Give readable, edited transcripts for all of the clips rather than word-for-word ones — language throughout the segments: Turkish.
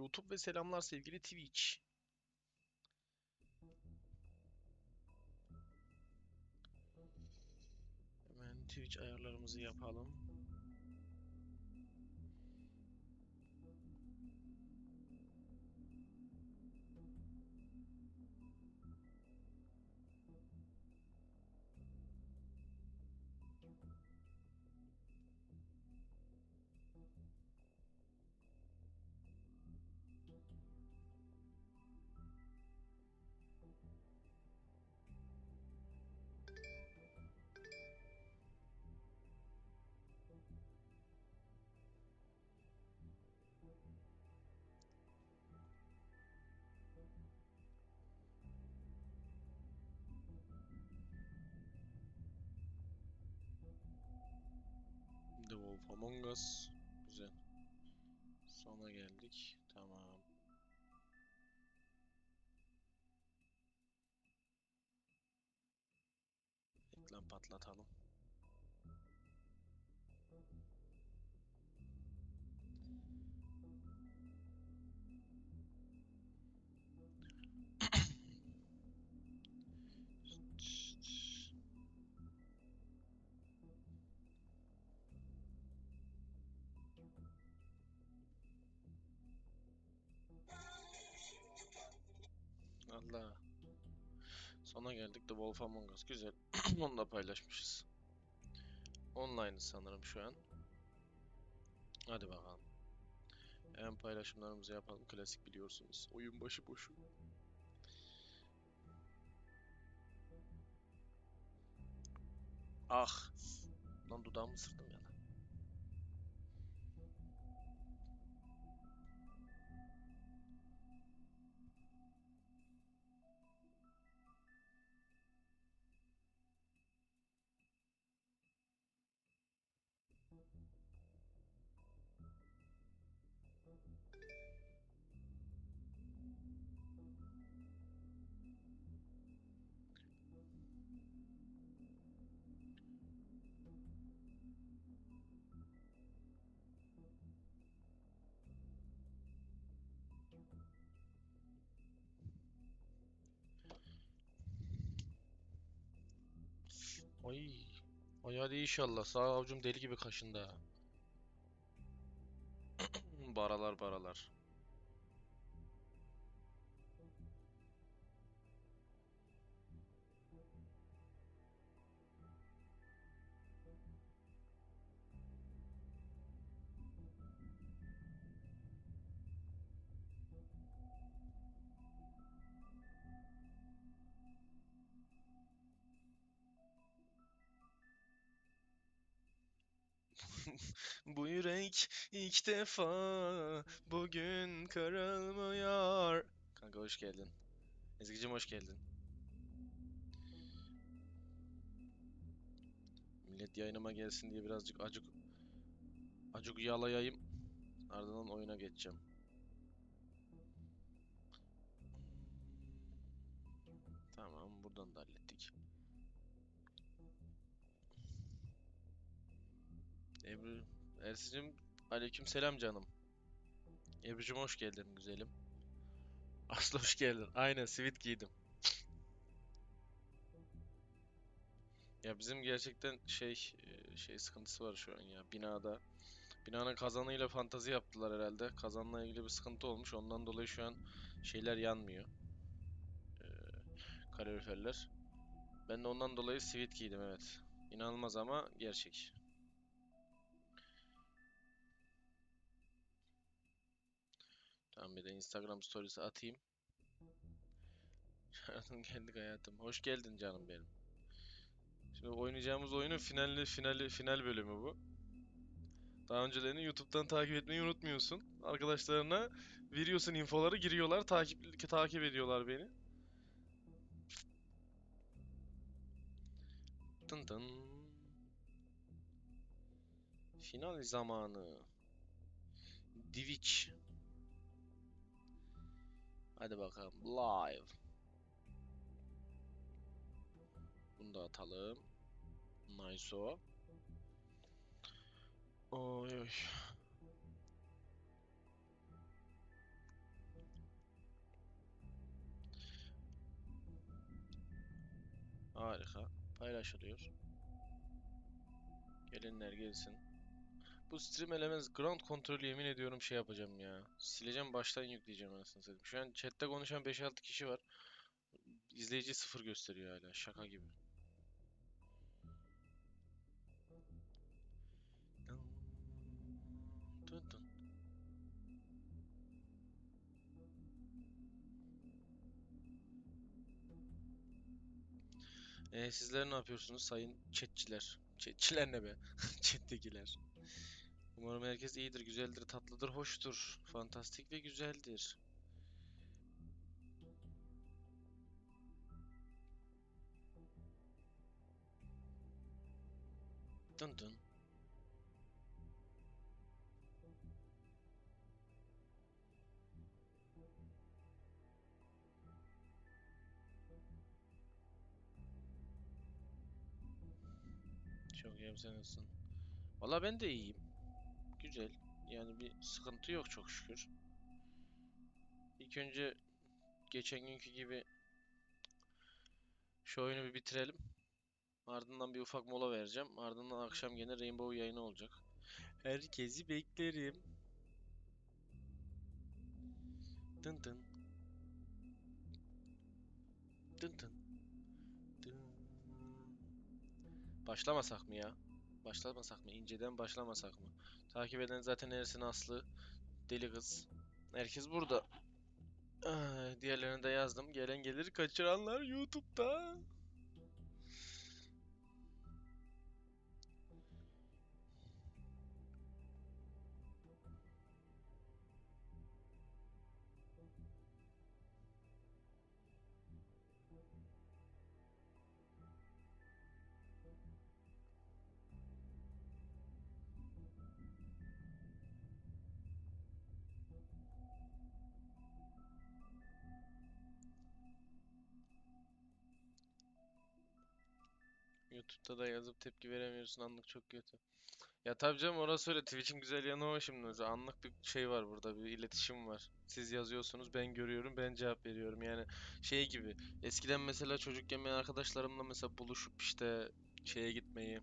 YouTube ve selamlar sevgili Twitch. Hemen Twitch ayarlarımızı yapalım. The Wolf Among Us. Güzel. Sona geldik. Tamam. Reklam patlatalım. Allah. Sona geldik. The Wolf Among Us. Güzel. Onu da paylaşmışız. Online sanırım şu an. Hadi bakalım. Hemen paylaşımlarımızı yapalım. Klasik biliyorsunuz. Oyun başı boşu. Ah. Lan dudağımı ısırdım ya. Ay. Ay hadi inşallah. Sağ avucum deli gibi kaşındı ha. Baralar baralar. Bu yürek ilk defa bugün kırılmıyor. Kanka hoş geldin. Ezgi'cim hoş geldin. Millet yayınıma gelsin diye birazcık acık yalayayım. Ardından oyuna geçeceğim. Tamam buradan da hallettik. Ebru Ersin'cim aleyküm selam canım. Ebru'cum hoş geldin güzelim. Aslı hoş geldin. Aynen sivit giydim. Ya bizim gerçekten şey sıkıntısı var şu an ya binada. Binanın kazanıyla fantazi yaptılar herhalde. Kazanla ilgili bir sıkıntı olmuş. Ondan dolayı şu an şeyler yanmıyor. Kaloriferler. Ben de ondan dolayı sivit giydim evet. İnanılmaz ama gerçek. Tamam bir de Instagram storiesi atayım. Çağırdın geldik hayatım. Hoş geldin canım benim. Şimdi oynayacağımız oyunun final bölümü bu. Daha öncelerini YouTube'dan takip etmeyi unutmuyorsun. Arkadaşlarına veriyorsun infoları giriyorlar takip ediyorlar beni. Tın tın. Final zamanı. Twitch. Hadi bakalım. Live. Bunu da atalım. Nice o. Oy oy. Harika. Paylaşılıyor. Gelenler gelsin. Bu stream elements ground kontrolü yemin ediyorum şey yapacağım ya. Sileceğim baştan yükleyeceğim anasını satayım. Şu an chatte konuşan 5-6 kişi var. İzleyici 0 gösteriyor hala. Şaka gibi. Dın dın. Sizler ne yapıyorsunuz sayın chatçiler? Chatçiler ne be? Chat'tekiler. Umarım herkes iyidir, güzeldir, tatlıdır, hoştur. Fantastik ve güzeldir. Dın dın. Çok iyiyim, sen nasılsın? Valla ben de iyiyim. Güzel. Yani bir sıkıntı yok çok şükür. İlk önce geçen günkü gibi şu oyunu bir bitirelim. Ardından bir ufak mola vereceğim. Ardından akşam gene Rainbow yayını olacak. Herkesi beklerim. Dın dın. Dın dın. Dın. Başlamasak mı ya? Başlamasak mı? İnceden başlamasak mı? Takip eden zaten Ersin Aslı. Deli kız. Herkes burada. Diğerlerini de yazdım. Gelen gelir, kaçıranlar YouTube'da. YouTube'da da yazıp tepki veremiyorsun. Anlık çok kötü. Ya tabii canım, orası öyle. Twitch'in güzel yanı o şimdi. Mesela anlık bir şey var burada. Bir iletişim var. Siz yazıyorsunuz, ben görüyorum, ben cevap veriyorum. Yani şey gibi. Eskiden mesela çocukken ben arkadaşlarımla mesela buluşup işte şeye gitmeyi,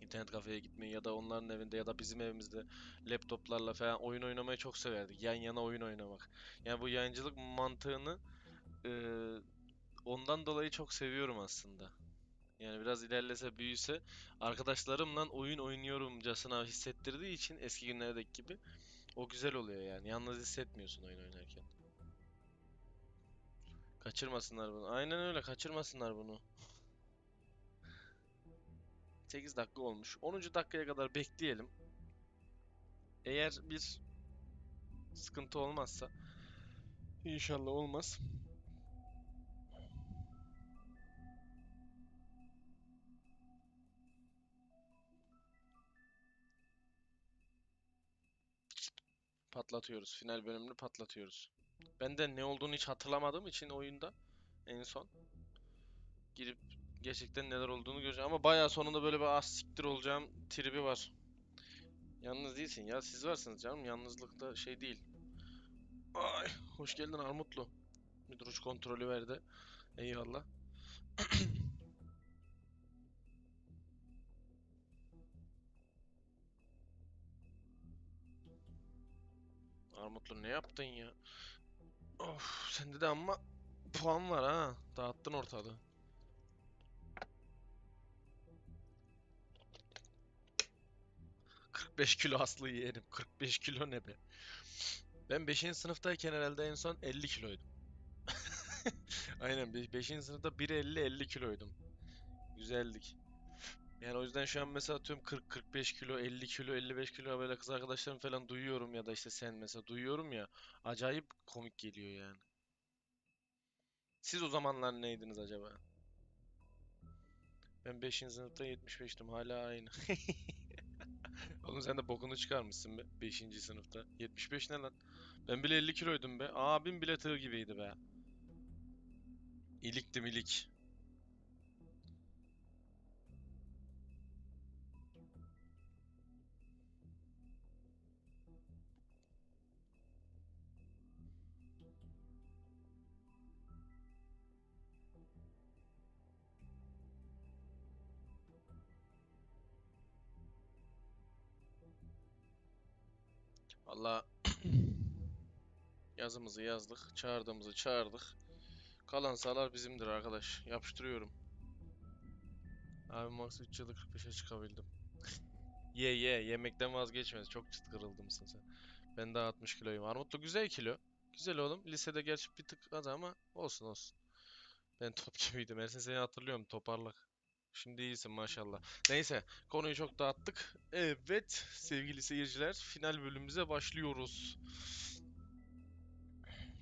internet kafeye gitmeyi ya da onların evinde ya da bizim evimizde laptoplarla falan oyun oynamayı çok severdik. Yan yana oyun oynamak. Yani bu yayıncılık mantığını eee, ondan dolayı çok seviyorum aslında. Yani biraz ilerlese, büyüse arkadaşlarımla oyun oynuyorumcasına hissettirdiği için eski günlerdeki gibi o güzel oluyor yani. Yalnız hissetmiyorsun oyun oynarken. Kaçırmasınlar bunu. Aynen öyle, kaçırmasınlar bunu. 8 dakika olmuş. 10. dakikaya kadar bekleyelim. Eğer bir sıkıntı olmazsa, inşallah olmaz, patlatıyoruz. Final bölümünü patlatıyoruz. Ben de ne olduğunu hiç hatırlamadığım için oyunda en son girip gerçekten neler olduğunu göreceğim. Ama bayağı sonunda böyle bir az siktir olacağım tribi var. Yalnız değilsin ya, siz varsınız canım. Yalnızlıkta şey değil. Ay, hoş geldin Armutlu. Bir duruş kontrolü verdi. Eyvallah. Armutlu ne yaptın ya? Of, sende de amma puan var ha. Dağıttın ortalığı. 45 kilo Aslı yeğenim. 45 kilo ne be? Ben 5. sınıftayken herhalde en son 50 kiloydum. Aynen, 5. sınıfta 1,50 kiloydum. Güzeldik. Yani o yüzden şu an mesela atıyorum 40-45 kilo, 50 kilo, 55 kilo böyle kız arkadaşlarım falan duyuyorum ya da işte sen mesela duyuyorum ya. Acayip komik geliyor yani. Siz o zamanlar neydiniz acaba? Ben 5. sınıfta 75'tim, hala aynı. Oğlum sen de bokunu çıkarmışsın be 5. sınıfta. 75 ne lan? Ben bile 50 kiloydum be. Abim bile tığ gibiydi be. İliktim ilik. Valla yazımızı yazdık, çağırdığımızı çağırdık. Kalan sahalar bizimdir arkadaş. Yapıştırıyorum. Abi max 3 yılda 45'e çıkabildim. Ye yemekten vazgeçmez. Çok çıt kırıldımsın sen. Ben daha 60 kiloyum. Armutlu güzel kilo. Güzel oğlum. Lisede gerçi bir tık az ama olsun olsun. Ben top gibiydim. Ersin seni hatırlıyorum. Toparlak. Şimdi iyisin maşallah. Neyse konuyu çok dağıttık. Evet sevgili seyirciler final bölümümüze başlıyoruz.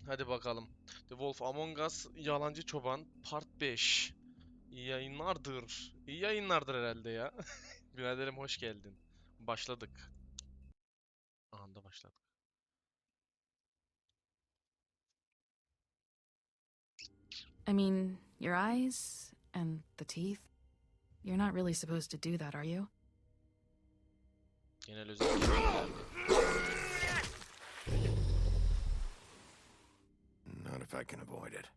Hadi bakalım. The Wolf Among Us Yalancı Çoban Part 5. İyi yayınlardır. İyi yayınlardır herhalde ya. Biraderim hoş geldin. Başladık. Anda başladık. I mean, your eyes and the teeth. You're not really supposed to do that, are you? Genel özellikle. Not if I can avoid it.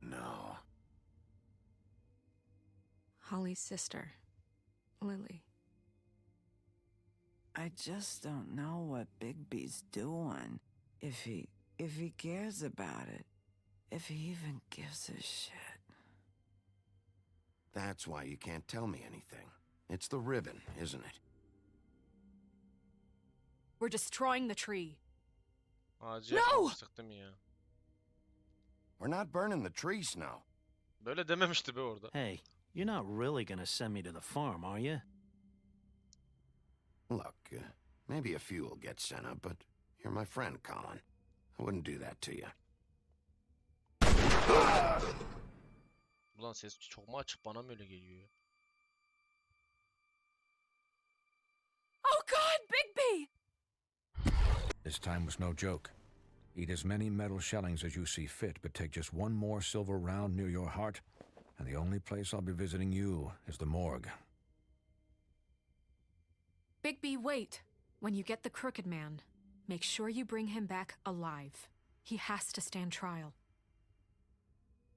No. Holly's sister, Lily. I just don't know what Bigby's doing. If he cares about it. If he even gives a shit. That's why you can't tell me anything. It's the ribbon, isn't it? We're destroying the tree. Ağacı No! yakmamıştık değil mi ya? We're not burning the tree, Snow. Böyle dememişti be orada. Hey, you're not really gonna send me to the farm, are you? Look, maybe a few will get sent up, but you're my friend, Colin. I wouldn't do that to you. Ulan ses çok mu açık bana mı öyle geliyor ya? Oh God, Bigby! This time was no joke. Eat as many metal shellings as you see fit, but take just one more silver round near your heart, and the only place I'll be visiting you is the morgue. Bigby, wait. When you get the crooked man, make sure you bring him back alive. He has to stand trial.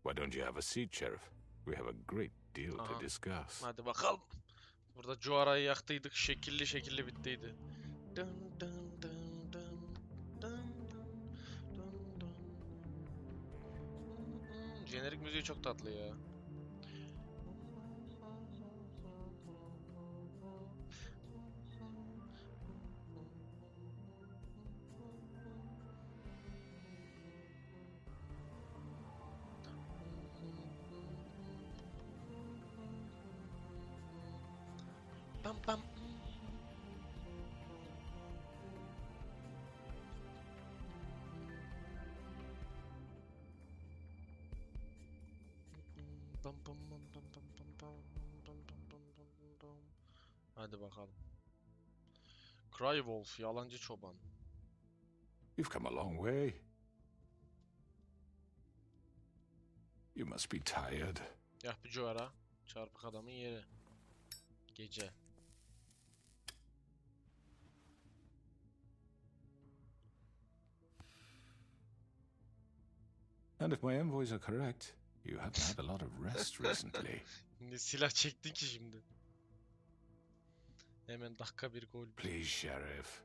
Why don't you have a seat, Sheriff? We have a great deal to discuss. Hadi bakalım. Burada Cuara'yı yaktıydık. Şekilli şekilli bittiydi. Dın dın dın dın dın dın dın. Jenerik müziği çok tatlı ya. Pam pam. Pam pam pam pam pam pam pam pam pam pam pam pam. Hadi bakalım. Cry Wolf, Yalancı Çoban. You've come a long way. You must be tired. Yah bir Cuara. Çarpık adamın yeri. Gece. And if my envoys are correct, you haven't had a lot of rest recently. Ne silah çektin ki şimdi? Hemen dakika bir gol. Please, Sheriff,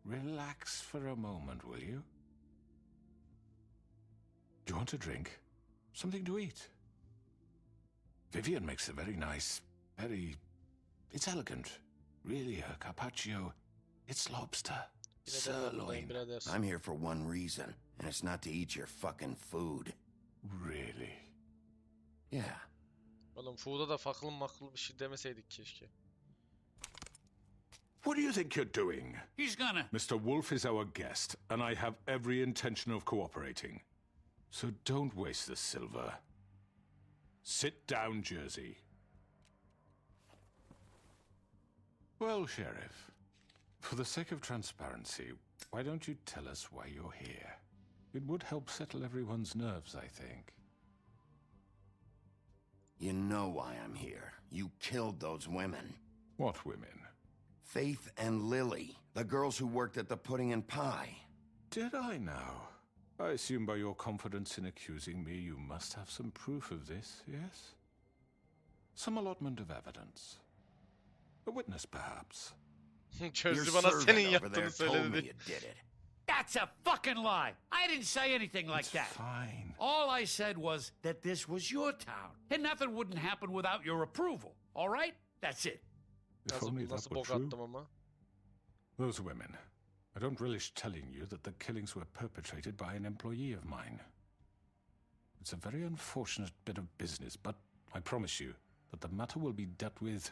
relax for a moment, will you? Do you want a drink? Something to eat? Vivian makes a very nice, it's elegant. Really, a carpaccio. It's lobster. Sirloin. I'm here for one reason, and it's not to eat your fucking food. Really? Yeah. Oğlum food'a da faklı maklı bir şey demeseydik keşke. What do you think you're doing? He's gonna. Mr. Wolf is our guest, and I have every intention of cooperating. So don't waste the silver. Sit down, Jersey. Well, Sheriff, for the sake of transparency, why don't you tell us why you're here? It would help settle everyone's nerves, I think. You know why I'm here. You killed those women. What women? Faith and Lily, the girls who worked at the Pudding and Pie. Did I now? I assume by your confidence in accusing me, you must have some proof of this, yes? Some allotment of evidence. A witness, perhaps. Your Çözdü bana senin servant over there yaptığını told me söyledi. you did it. That's a fucking lie. I didn't say anything like It's that. fine. All I said was that this was your town, and nothing wouldn't happen without your approval. All right? That's it. If only that Nasıl were bok true. attım ama. Those women. I don't relish telling you that the killings were perpetrated by an employee of mine. It's a very unfortunate bit of business, but I promise you that the matter will be dealt with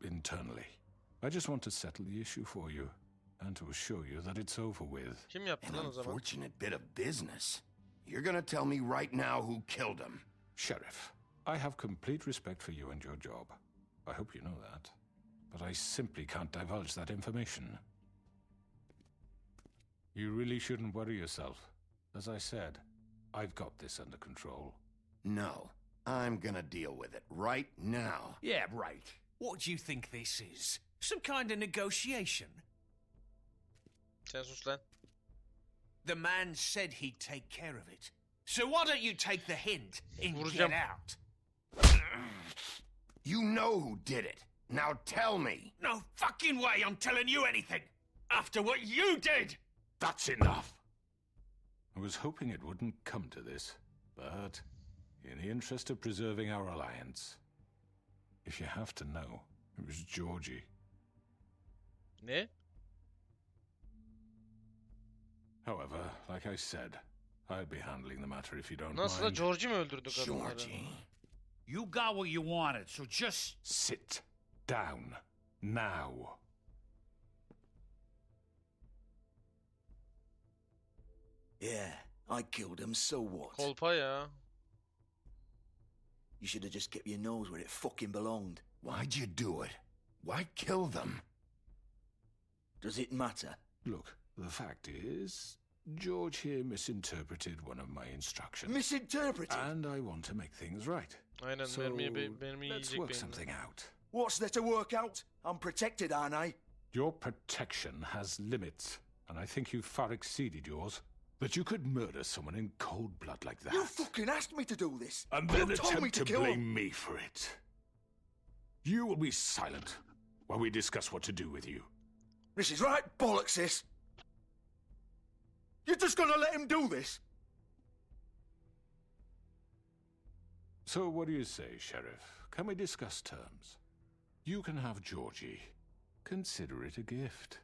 internally. I just want to settle the issue for you and to assure you that it's over with. Kim yaptı An lan o zaman? unfortunate bit of business. You're gonna tell me right now who killed him. Sheriff, I have complete respect for you and your job. I hope you know that. But I simply can't divulge that information. You really shouldn't worry yourself. As I said, I've got this under control. No, I'm gonna deal with it right now. Yeah, right. What do you think this is? Some kind of negotiation? Sen sus lan. The man said he'd take care of it. So why don't you take the hint and Vuracağım. get out? You know who did it. Now tell me. No fucking way I'm telling you anything! After what you did! That's enough! I was hoping it wouldn't come to this, but in the interest of preserving our alliance, if you have to know, it was Georgie. Ne? However, like I said, I'll be handling the matter if you don't Nasıl da mind. Georgie mi öldürdü kadınları? Georgie. You got what you wanted, so just Sit down now. Yeah, I killed him, so what? Kolpa ya. You should have just kept your nose where it fucking belonged. Why'd you do it? Why kill them? Does it matter? Look, the fact is, George here misinterpreted one of my instructions. Misinterpreted? And I want to make things right. Aynen So, mermiyi let's yiyecek work benim. something out. What's there to work out? I'm protected, aren't I? Your protection has limits, and I think you've far exceeded yours. That you could murder someone in cold blood like that. You fucking asked me to do this. And You then told me attempt to to kill blame him. me for it. You will be silent while we discuss what to do with you. This is right bollocks, this. You're just gonna let him do this? So what do you say, Sheriff? Can we discuss terms? You can have Georgie. Consider it a gift,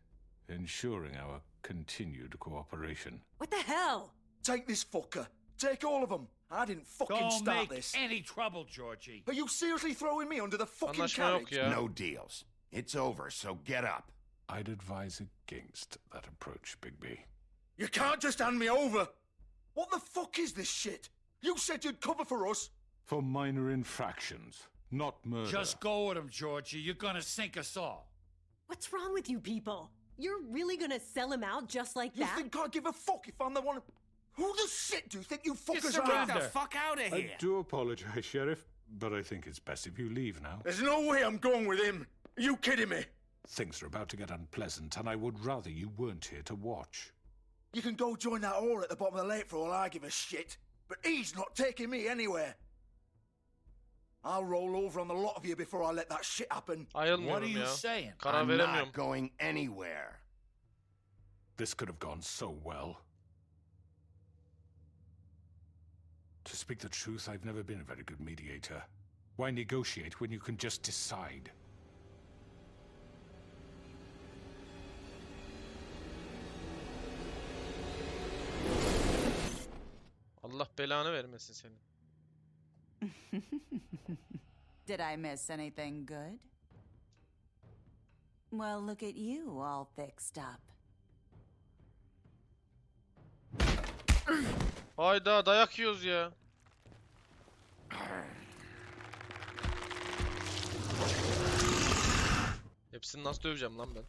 ensuring our continued cooperation. What the hell? Take this fucker. Take all of them. I didn't fucking don't start make this. any trouble, Georgie. Are you seriously throwing me under the fucking Anlaşma yok carriage? ya. No deals. It's over, so get up. I'd advise against that approach, Bigby. You can't just hand me over. What the fuck is this shit? You said you'd cover for us. For minor infractions, not murder. Just go with him, Georgie. You're gonna sink us all. What's wrong with you people? You're really gonna sell him out just like You that? think I give a fuck if I'm the one? Who the shit do you think you fuckers surrender. are? Get the fuck out of I here! do apologize, Sheriff, but I think it's best if you leave now. There's no way I'm going with him. Are you kidding me? Things are about to get unpleasant, and I would rather you weren't here to watch. You can go join that whore at the bottom of the lake for all I give a shit. But he's not taking me anywhere. I'll roll over on the lot of you before I let that shit happen. What are Ayrılmıyorum you ya. saying? Karar I'm veremiyorum. not going anywhere. This could have gone so well. To speak the truth, I've never been a very good mediator. Why negotiate when you can just decide? Allah belanı vermesin senin. Did I miss anything good? Well, look at you all fixed up. Hayda dayak yiyoruz ya. Hepsini nasıl döveceğim lan ben?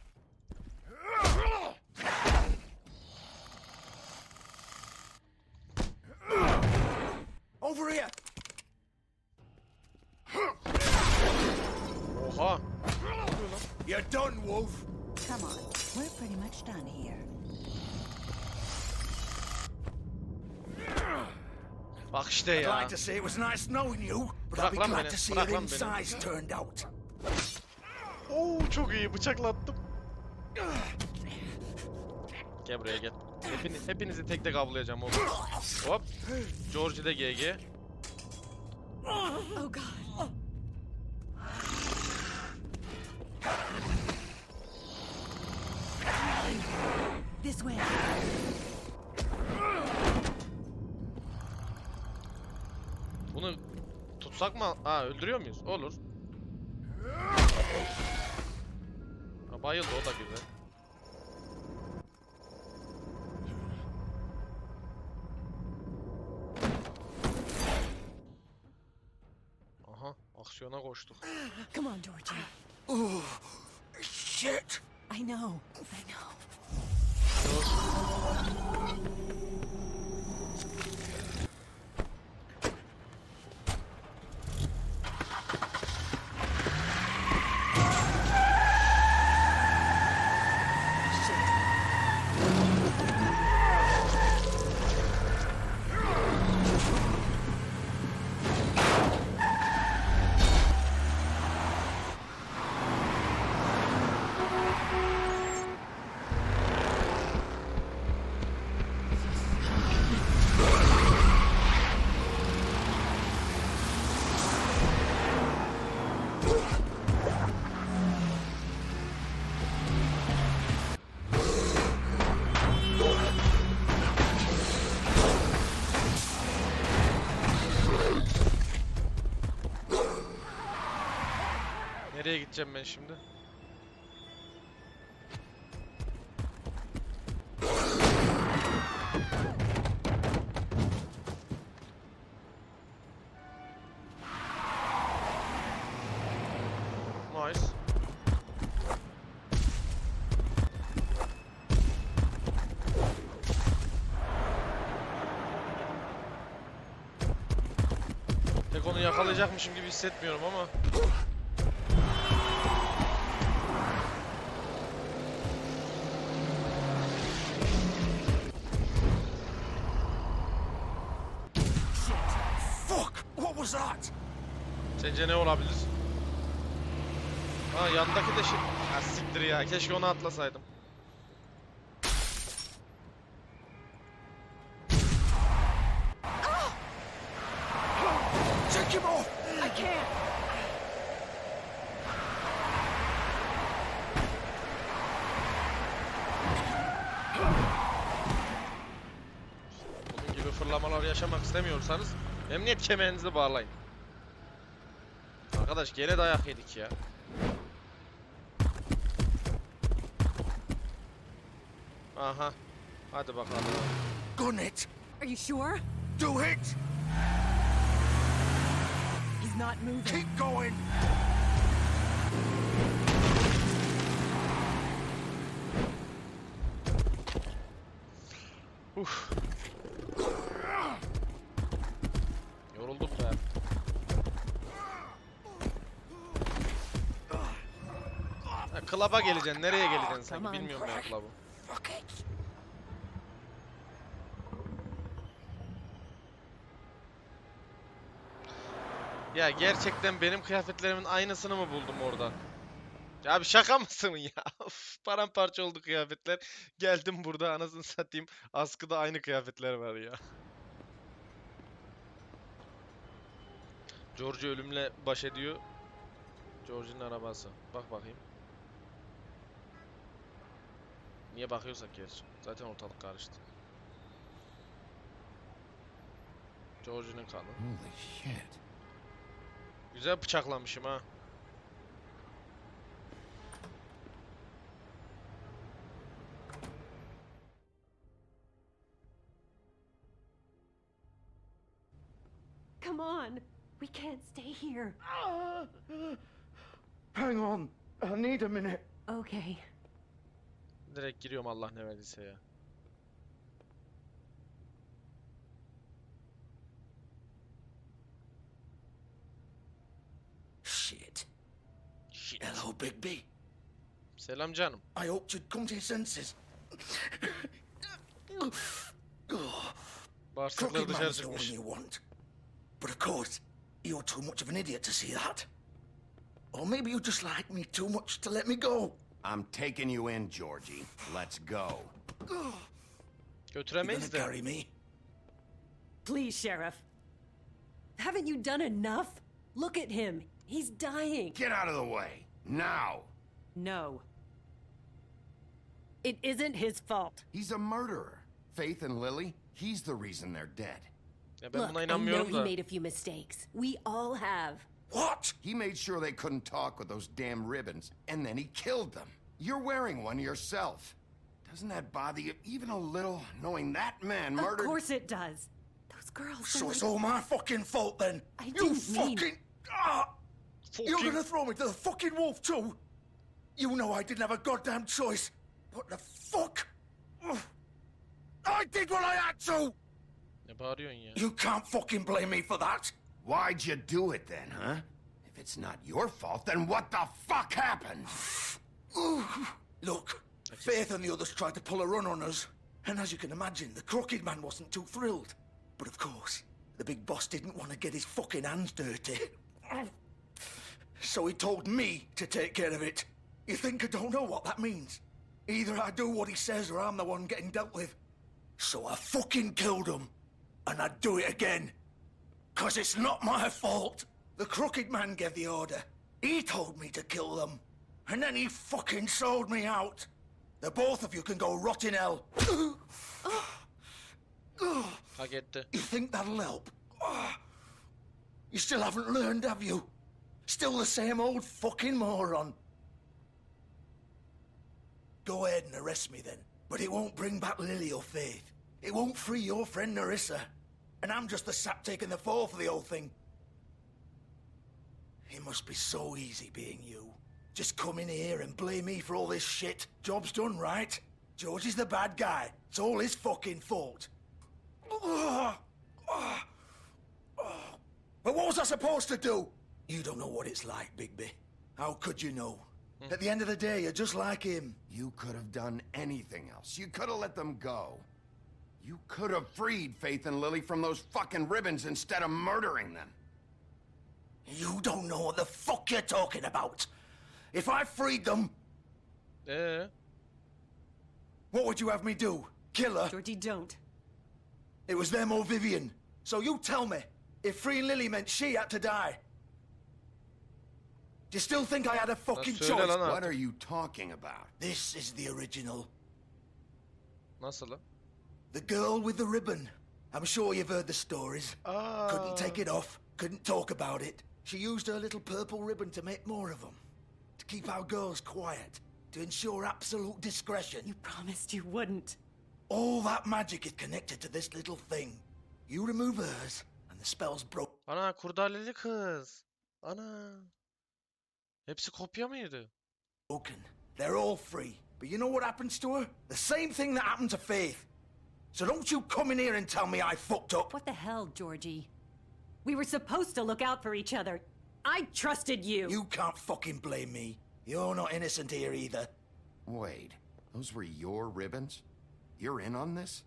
Over here! Oha. You're done, Wolf. Come on, we're pretty much done here. Bak işte I'd ya. like to say it was nice knowing you, but I'd be Bırak lan glad beni, to see bırak how lan beni. insides turned out. Oo çok iyi bıçaklattım. Gel buraya gel. Hepinizi tek tek avlayacağım oğlum. Hop. George de GG. Oh God. This way. Bunu tutsak mı? Ha öldürüyor muyuz? Olur. Ha, bayıldı o da güzel. Aha aksiyona koştuk. Come on, Georgie. Oh, shit. I know. I know. Nereye gideceğim ben şimdi? Nice. Tek onu yakalayacakmışım gibi hissetmiyorum ama. Fuck! What was that? Sence ne olabilir? Ha yandaki de şey... Ha siktir ya. Keşke onu atlasaydım. Take him off! I can't. Bunun gibi fırlamalar yaşamak istemiyorsanız emniyet kemerinizi bağlayın. Arkadaş gene dayak yedik ya. Aha. Hadi bakalım. Gun it! Are you sure? Do it! He's not moving. Keep going! Uf. Yoruldum be. Ha, klaba geleceksin. Nereye geleceksin sanki bilmiyorum ya klabı. Fuck it! Ya gerçekten benim kıyafetlerimin aynısını mı buldum orada? Ya abi şaka mısın ya? Of, paramparça oldu kıyafetler. Geldim burada anasını satayım. Askıda aynı kıyafetler var ya. George ölümle baş ediyor. George'un arabası. Bak bakayım. Niye bakıyorsak gerçi. Zaten ortalık karıştı. George'un kanı. Holy shit. Güzel bıçaklamışım ha. Come on. We can't stay here. Hang on. I need a minute. Okay. Direkt giriyorum Allah ne verdiyse ya. Shit. Hello, Bigby. Selam canım. I hoped you'd come to your senses. Bağırsakları Crooked dışarı man's the one çıkmış. you want. But of course, you're too much of an idiot to see that. Or maybe you just like me too much to let me go. I'm taking you in, Georgie. Let's go. You Götüremeyiz gonna de. carry me? Please, Sheriff. Haven't you done enough? Look at him. He's dying. Get out of the way. Now. No. It isn't his fault. He's a murderer. Faith and Lily, he's the reason they're dead. Ya ben Look, buna I know inanmıyorum he da. made a few mistakes. We all have. What? He made sure they couldn't talk with those damn ribbons, and then he killed them. You're wearing one yourself. Doesn't that bother you even a little, knowing that man murdered... Of course it does. Those girls. So it's all my fucking fault then. I You didn't mean- fucking... You're gonna throw me to the fucking wolf too? You know I didn't have a goddamn choice. What the fuck? I did what I had to! Ne bağırıyorsun ya? You can't fucking blame me for that. Why'd you do it then, huh? If it's not your fault, then what the fuck happened? Look, Faith and the others tried to pull a run on us. And as you can imagine, the crooked man wasn't too thrilled. But of course, the big boss didn't want to get his fucking hands dirty. So he told me to take care of it. You think I don't know what that means? Either I do what he says or I'm the one getting dealt with. So I fucking killed him. And I'd do it again. 'Cause it's not my fault. The crooked man gave the order. He told me to kill them. And then he fucking sold me out. The both of you can go rot in hell. Hak etti. You think that'll help? You still haven't learned, have you? Still the same old fucking moron. Go ahead and arrest me then. But it won't bring back Lily or Faith. It won't free your friend Narissa. And I'm just the sap taking the fall for the whole thing. It must be so easy being you. Just come in here and blame me for all this shit. Job's done, right? George is the bad guy. It's all his fucking fault. But what was I supposed to do? You don't know what it's like, Bigby. How could you know? At the end of the day, you're just like him. You could have done anything else. You could have let them go. You could have freed Faith and Lily from those fucking ribbons instead of murdering them. You don't know what the fuck you're talking about. If I freed them, what would you have me do? Kill her? Georgie, don't. It was them or Vivian. So you tell me, if freeing Lily meant she had to die, do you still think I had a fucking söyle choice? lan What artık. are you talking about? This is the original. Nasıl lan? The girl with the ribbon. I'm sure you've heard the stories. Couldn't take it off, couldn't talk about it. She used her little purple ribbon to make more of them. To keep our girls quiet. To ensure absolute discretion. You promised you wouldn't. All that magic is connected to this little thing. You remove hers, and the spell's broken. Ana kurdaleli kız. Ana. Hepsi kopya mıydı? They're all free. But you know what happens to her? The same thing that happened to Faith. So don't you come in here and tell me I fucked up. What the hell, Georgie? We were supposed to look out for each other. I trusted you. You can't fucking blame me. You're not innocent here either. Wait, those were your ribbons? You're in on this?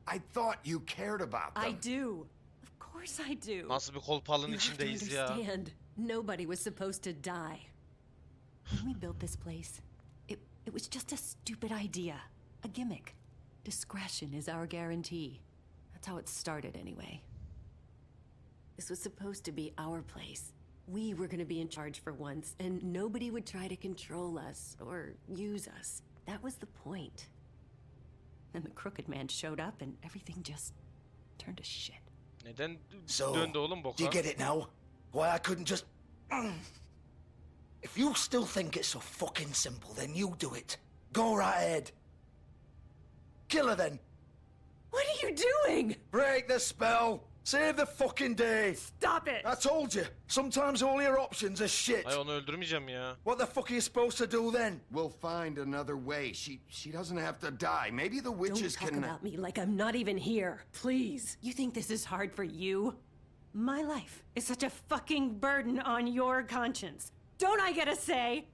I thought you cared about them. I do. Of course I do. Nasıl bir kolpalığın You have to içindeyiz ya? understand. Nobody was supposed to die. When we built this place, it was just a stupid idea. A gimmick. Discretion is our guarantee. That's how it started anyway. This was supposed to be our place. We were going to be in charge for once, and nobody would try to control us or use us. That was the point. Then the crooked man showed up and everything just turned to shit. Neden So, döndü oğlum boka? do you get it now? Why I couldn't just... If you still think it's so fucking simple, then you do it. Go right ahead. Kill her then. What are you doing? Break the spell. Save the fucking day. Stop it. I told you. Sometimes all your options are shit. Ay onu öldürmeyeceğim ya. What the fuck are you supposed to do then? We'll find another way. She doesn't have to die. Maybe the witches Don't talk can... about me like I'm not even here. Please. You think this is hard for you? My life is such a fucking burden on your conscience. Don't I get a say?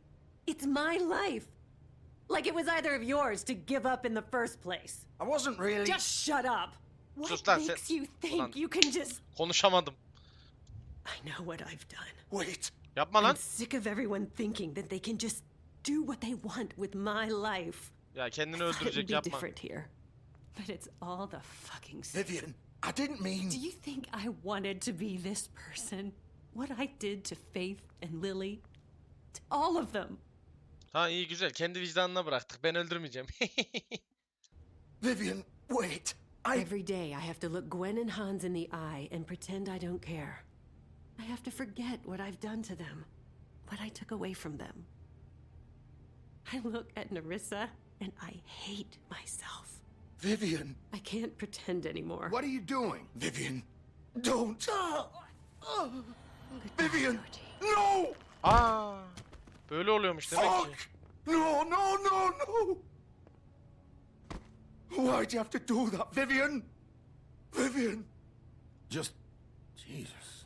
It's my life. Like it was either of yours to give up in the first place. I wasn't really... Just shut up. Sus What lan sen. makes you think Ulan you can just... konuşamadım. I know what I've done. Wait. Yapma lan. I'm sick of everyone thinking that they can just do what they want with my life. Ya kendini I thought it would öldürecek be yapma. different here. But it's all the fucking same. Vivian, I didn't mean... Do you think I wanted to be this person? What I did to Faith and Lily? To all of them. Ha iyi güzel. Kendi vicdanına bıraktık. Ben öldürmeyeceğim. Vivian, wait. Every day I have to look Gwen and Hans in the eye and pretend I don't care. I have to forget what I've done to them, what I took away from them. I look at Narissa and I hate myself. Vivian. I can't pretend anymore. What are you doing? Vivian, don't. Vivian, no! Aa, böyle oluyormuş demek ki. Fuck! No, no, no, no! Why'd you have to do that, Vivian? Vivian! Just... Jesus.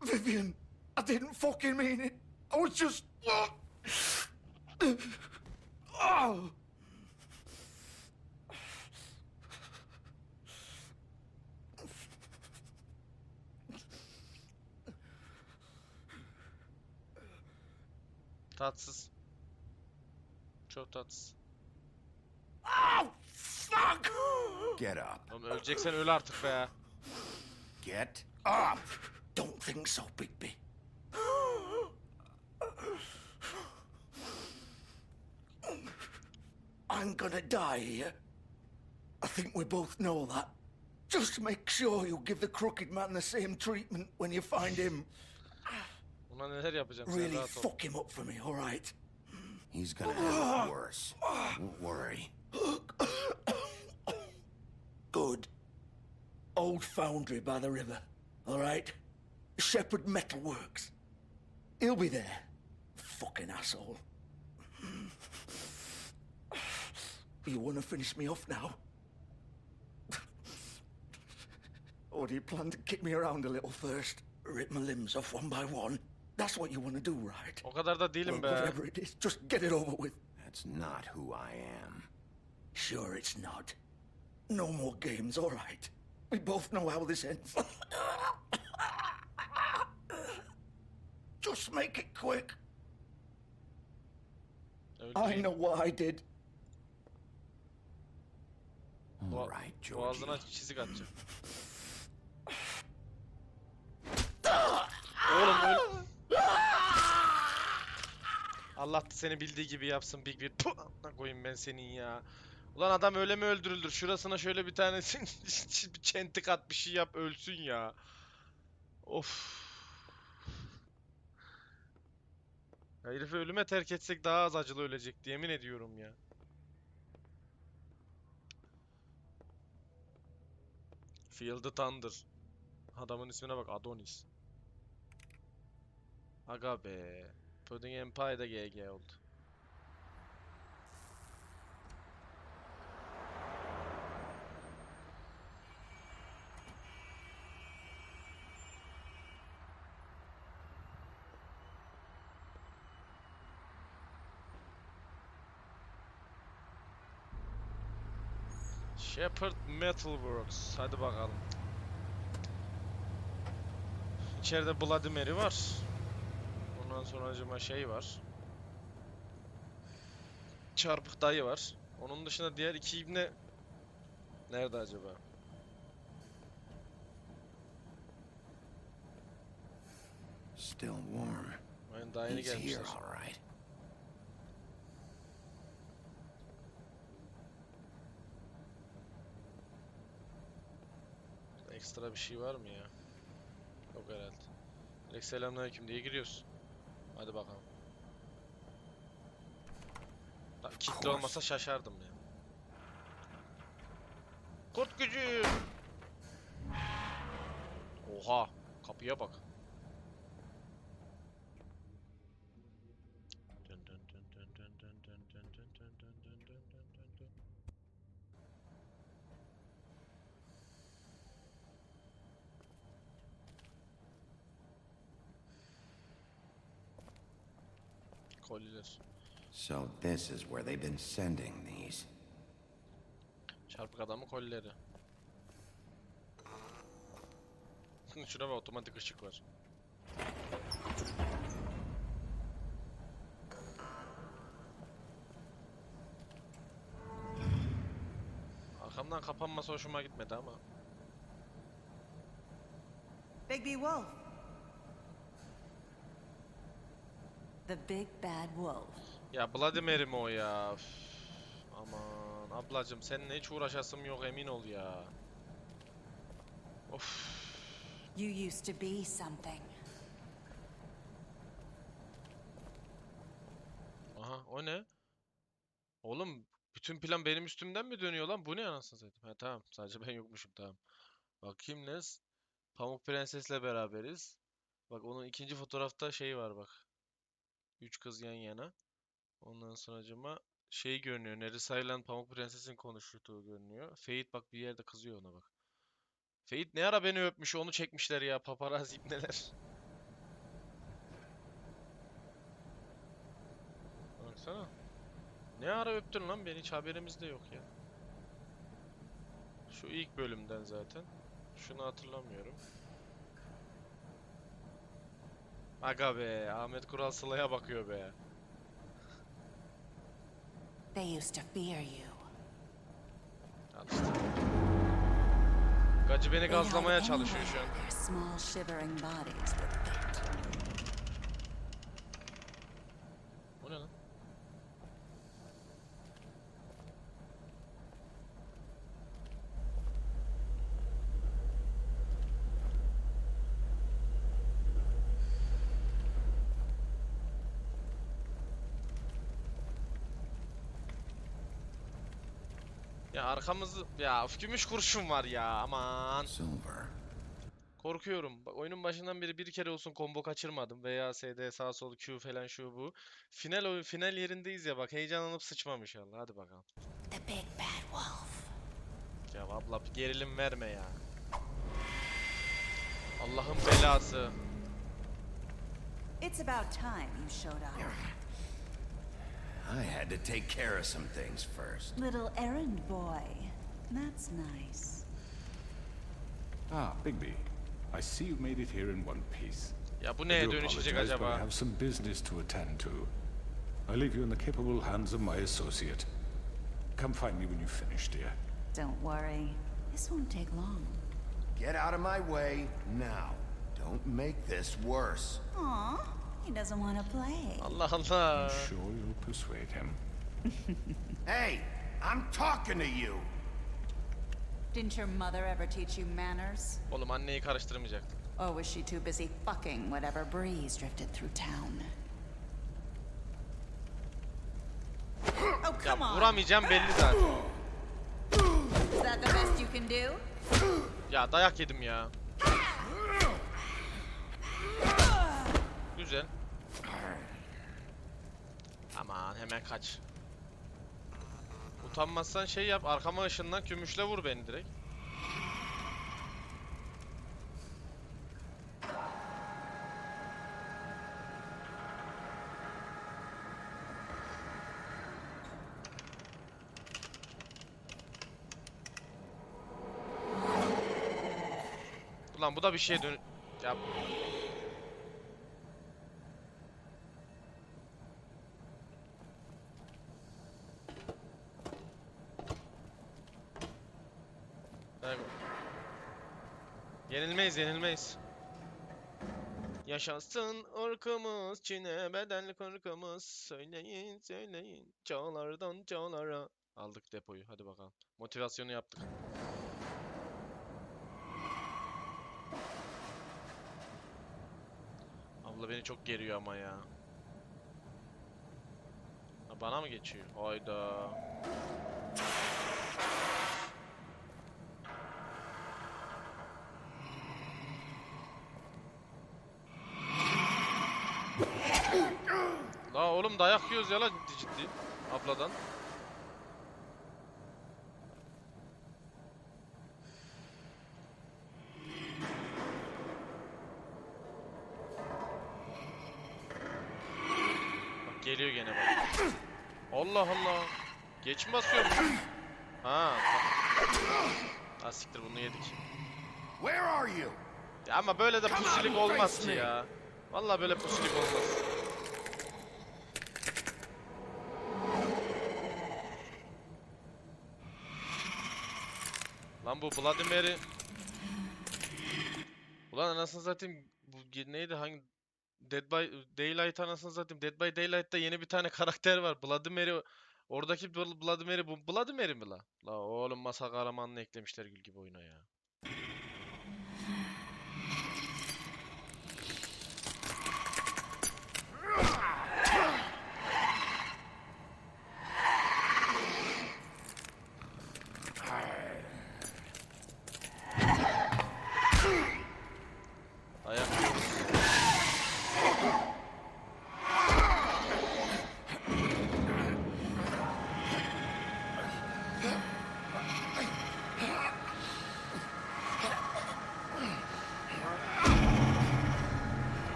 Vivian, I didn't fucking mean it. I was just... Oh! Tatsız. Çok tatsız. Oh, fuck! Get up. Oğlum öleceksen öl artık be. Get up! Don't think so, Bigby. I'm gonna die here. I think we both know that. Just make sure you give the crooked man the same treatment when you find him. Buna neler yapacağım sen Really rahat ol. fuck him up for me, all right? He's gonna have it worse. Don't worry. Good. Old foundry by the river, all right? Shepherd Metalworks. He'll be there. Fucking asshole. You want to finish me off now? Or do you plan to kick me around a little first? Rip my limbs off one by one? That's what you want to do, right? O kadar da değilim Well, be. whatever it is, just get it over with. That's not who I am. Sure it's not. No more games, all right? We both know how this ends. Just make it quick. I know what I did. All right, Georgie. Boğazına çizik atacağım. Oğlum öl... Allah da seni bildiği gibi yapsın Big bir. Puh! Amına koyayım ben senin ya. Ulan adam öyle mi öldürüldür? Şurasına şöyle bir tane bir çentik at bir şey yap ölsün ya. Of. Ya herifi ölüme terk etsek daha az acılı ölecekti yemin ediyorum ya. Feel the Thunder. Adamın ismine bak Adonis. Aga be. Pudding Empire'da GG oldu. Shepherd Metalworks. Hadi bakalım. İçeride Bloody Mary var. Ondan sonra acaba şey var. Çarpık dayı var. Onun dışında diğer iki ibne nerede acaba? Still warm. Aynen daha yeni He's here, gelmişler. all right. Ekstra bir şey var mı ya? Yok herhalde. Direkt selamünaleyküm diye giriyoruz. Hadi bakalım. Kitle olmasa şaşardım ya. Kurt gücü. Oha, kapıya bak. Koliler. So this is where they've been sending these. Çarpık adamın kolleri. Şuna bak, otomatik ışık var. Arkamdan kapanması hoşuma gitmedi ama. Bigby Wolf. The Big Bad Wolf. Ya Vladimir'i mi o ya? Üf. Aman ablacım, seninle hiç uğraşasım yok, emin ol ya. Of. You used to be something. Aha, o ne? Oğlum bütün plan benim üstümden mi dönüyor lan? Bu ne anasını satayım? Ha tamam, sadece ben yokmuşum, tamam. Bakayım Nes. Pamuk Prenses'le beraberiz. Bak onun ikinci fotoğrafta şey var bak. 3 kız yan yana. Ondan sonracıma şey görünüyor. Nerisa'yla Pamuk Prenses'in konuştuğu görünüyor. Feyit bak bir yerde kızıyor ona bak. Feyit ne ara beni öpmüş, onu çekmişler ya, paparazzi ibneler. Baksana. Ne ara öptün lan beni, hiç haberimiz de yok ya. Şu ilk bölümden zaten. Şunu hatırlamıyorum. Aga be, Ahmet Kural Sıla'ya bakıyor be. They used to fear you. Al işte. Gacı beni They held gazlamaya çalışıyor şu an. anyone their small shivering bodies would fit. Bu ne lan? Ya arkamızı ya gümüş kurşun var ya, aman. Silver. Korkuyorum. Bak oyunun başından beri bir kere olsun combo kaçırmadım. Veya SD sağ sol Q falan şu bu. Final yerindeyiz ya, bak heyecanlanıp sıçmam inşallah. Hadi bakalım. The Big Bad Wolf. Ya abla bir gerilim verme ya. Allah'ın belası. It's about time you showed up. I had to take care of some things first. Little errand boy. That's nice. Ah, Bigby. I see you made it here in one piece. Ya bu I neye do dönüşecek apologize, but I acaba? have some business to attend to. I leave you in the capable hands of my associate. Come find me when you've finished, dear. Don't worry. This won't take long. Get out of my way now. Don't make this worse. Aw, he doesn't want to play. Allah Allah. I'm sure you'll persuade him. Hey, I'm talking to you. Didn't your mother ever teach you manners? Oğlum anneyi karıştırmayacaktım. Or was she too busy fucking whatever breeze drifted through town? Oh, Ya come on. vuramayacağım belli zaten. Is that the best you can do? Ya dayak yedim ya. Güzel. Aman hemen kaç. Utanmazsan şey yap, arkama ışından kümüşle vur beni direkt. Ulan bu da bir şeye dön... Ya... Yenilmeyiz, yenilmeyiz. Yaşasın ırkımız, Çin'e bedelli ırkımız. Söyleyin, söyleyin, çağlardan çağlara. Aldık depoyu, hadi bakalım. Motivasyonu yaptık. Abla beni çok geriyor ama ya. Ha, bana mı geçiyor? Hayda. La oğlum dayak yiyoruz ya la, ciddi ciddi. Abladan. Bak geliyor gene bak. Allah Allah. Geç mi basıyorum? Ha. Ha siktir, bunu yedik. Where are you? Ya ama böyle de pusilik olmaz ki ya. Vallahi böyle pusilik olmaz. Lan bu Vladimir'i... Ulan anasını satayım, bu neydi, hangi Dead by Daylight, anasını satayım, Dead by Daylight'ta yeni bir tane karakter var. Vladimir'i, oradaki Vladimir'i, bu Vladimir mi la? La oğlum, masa kahramanını eklemişler gül gibi oyuna ya. Ayak yiyoruz.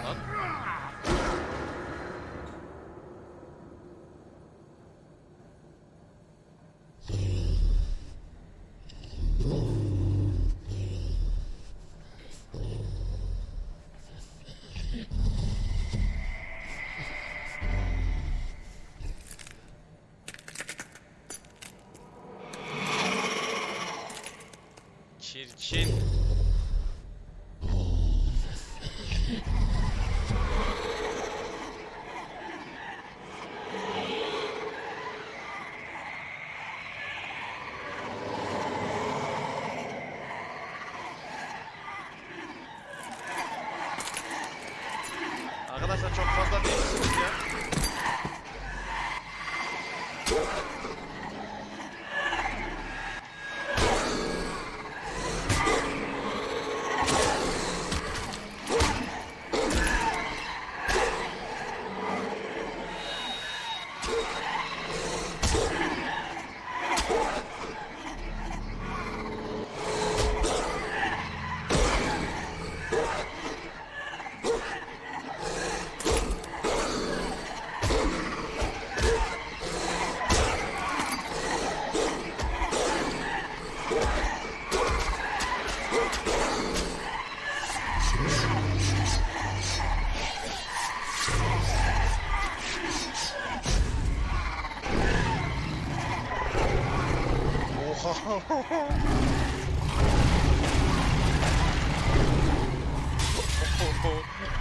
Lan. Çirkin. Arkadaşlar çok fazla değilsiniz ya.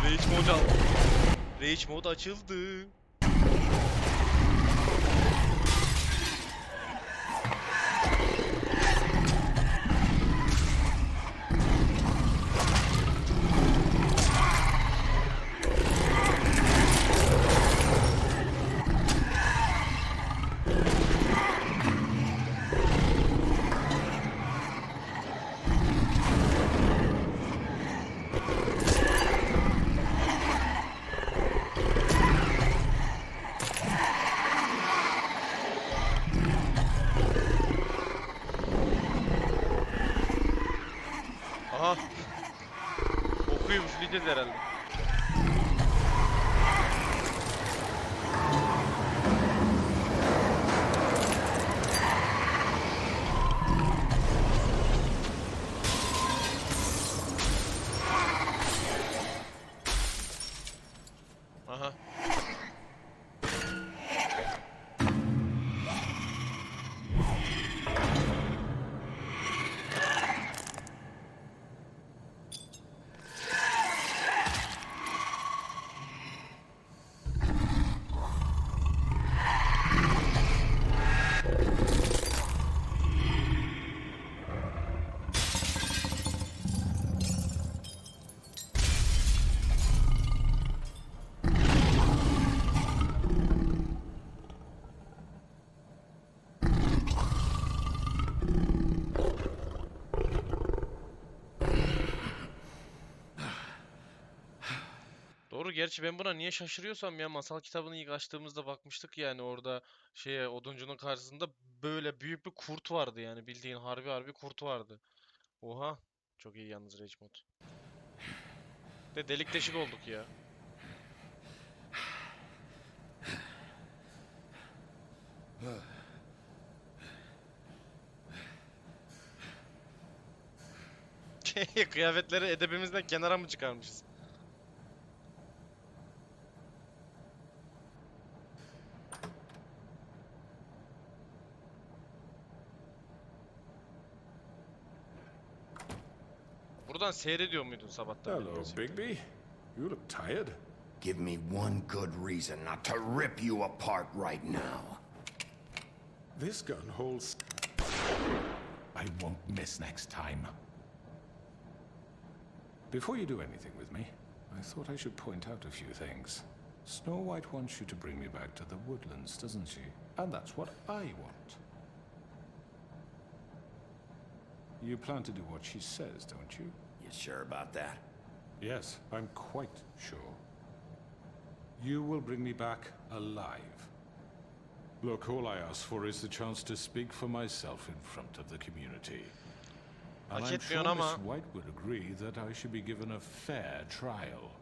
Rage mode al. Rage mode açıldı. Aha. Okuyu üfleyeceğiz herhalde. Aha. Doğru, gerçi ben buna niye şaşırıyorsam ya, masal kitabını ilk açtığımızda bakmıştık yani, orada şeye, oduncunun karşısında böyle büyük bir kurt vardı yani, bildiğin harbi kurt vardı. Oha, çok iyi yalnız Rage mod. De delik deşik olduk ya. Kıyafetleri edebimizden kenara mı çıkarmışız? Buradan seyrediyor muydun sabahtan? Hello, Bigby. You look tired. Give me one good reason not to rip you apart right now. This gun holds... I won't miss next time. Before you do anything with me, I thought I should point out a few things. Snow White wants you to bring me back to the woodlands, doesn't she? And that's what I want. You plan to do what she says, don't you? You sure about that? Yes, I'm quite sure. You will bring me back alive. Look, all I ask for is the chance to speak for myself in front of the community. And I'm sure Miss White would agree that I should be given a fair trial.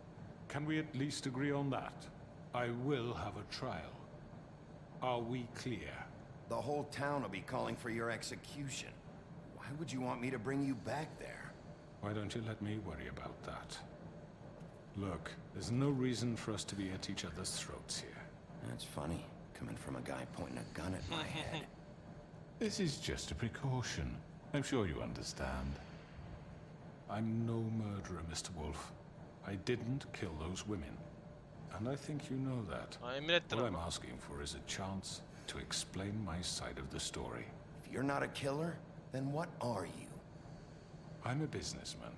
Can we at least agree on that? I will have a trial. Are we clear? The whole town will be calling for your execution. Why would you want me to bring you back there? Why don't you let me worry about that? Look, there's no reason for us to be at each other's throats here. That's funny, coming from a guy pointing a gun at my head. This is just a precaution. I'm sure you understand. I'm no murderer, Mr. Wolf. I didn't kill those women. And I think you know that. All I'm asking for is a chance to explain my side of the story. If you're not a killer, then what are you? I'm a businessman,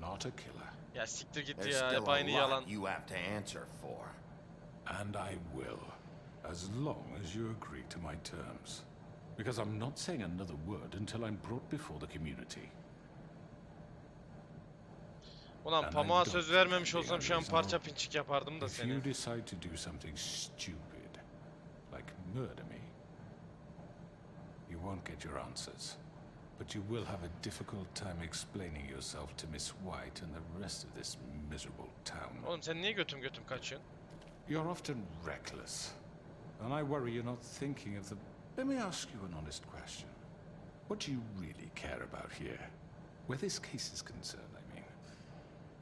not a killer. Ya siktir git There's ya, still hep a aynı yalan. lot you have to answer for. And I will, as long as you agree to my terms. Because I'm not saying another word until I'm brought before the community. Ulan pamuğa söz vermemiş olsam şu an parça pinçik yapardım da If seni. you decide to do something stupid, like murder me, you won't get your answers. But you will have a difficult time explaining yourself to Miss White and the rest of this miserable town. Oğlum sen niye götüm götüm kaçıyorsun? You're often reckless, and I worry you're not thinking of the... Let me ask you an honest question. What do you really care about here? Where this case is concerned, I mean.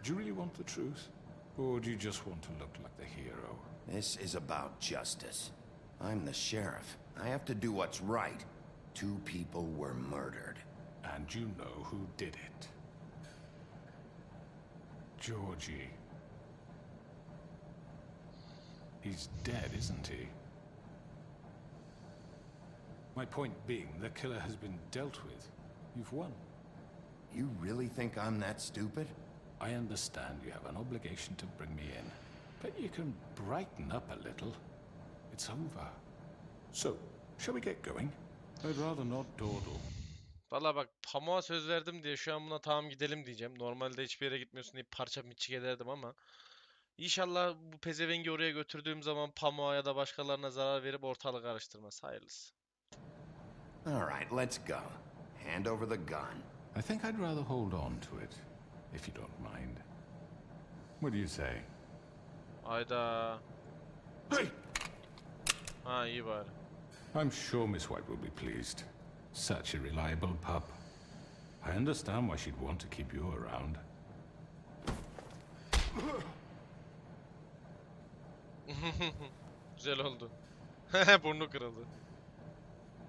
Do you really want the truth? Or do you just want to look like the hero? This is about justice. I'm the sheriff. I have to do what's right. 2 people were murdered. And you know who did it. Georgie. He's dead, isn't he? My point being, the killer has been dealt with. You've won. You really think I'm that stupid? I understand you have an obligation to bring me in, but you can brighten up a little. It's over. So, shall we get going? I'd rather not dawdle. Valla bak pamuğa söz verdim diye şu an buna tamam gidelim diyeceğim. Normalde hiçbir yere gitmiyorsun deyip parça pinçik ederdim ama İnşallah bu pezevengi oraya götürdüğüm zaman pamuğa ya da başkalarına zarar verip ortalık karıştırmaz. Hayırlısı. All right, let's go. Hand over the gun. I think I'd rather hold on to it, if you don't mind. What do you say? Hayda. Hey! Ha iyi bari. I'm sure Miss White will be pleased. Such a reliable pup. I understand why she'd want to keep you around. Güzel oldu. Burnu kırıldı.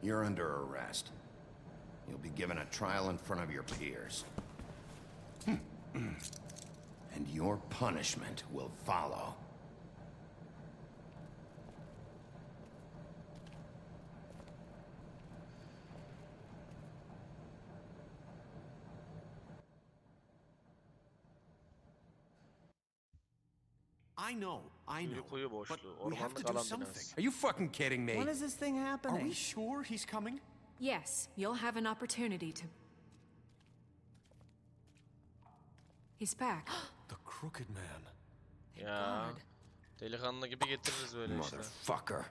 You're under arrest. You'll be given a trial in front of your peers. And your punishment will follow. I know. Kuyu boşluğu. We have Ormanda to do kalan something. binası. Are you fucking kidding me? When is this thing happening? Are we sure he's coming? Yes, you'll have an opportunity to... He's back. The Crooked Man. Ya. Delikanlı gibi getiririz böyle işte. Motherfucker.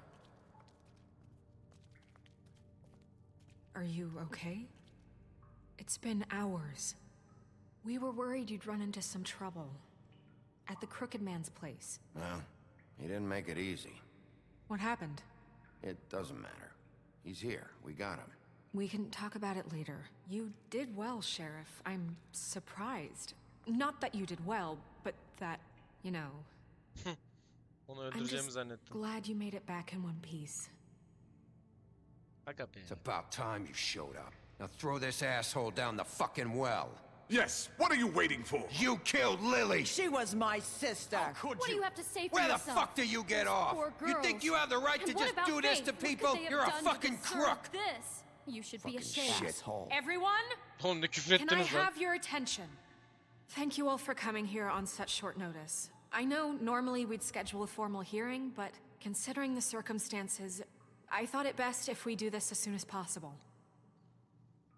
Are you okay? It's been hours. We were worried you'd run into some trouble. At the Crooked Man's place. Well, he didn't make it easy. What happened? It doesn't matter. He's here. We got him. We can talk about it later. You did well, Sheriff. I'm surprised. Not that you did well, but that, you know... Onu I'm öldüreceğimi just zannettim. glad you made it back in one piece. Aga be. It's about time you showed up. Now throw this asshole down the fucking well. Yes, what are you waiting for? You killed Lily! She was my sister. Could What do you have to say for Where yourself? the fuck do you get off? Poor You girls. think you have the right And to what just about do this Faith? to What could people? they have You're a done to fucking deserve crook! This? You should be ashamed. Shithole. Everyone, Oğlum ne küfür can I ettiniz lan? have your attention? Thank you all for coming here on such short notice. I know normally we'd schedule a formal hearing, but considering the circumstances, I thought it best if we do this as soon as possible.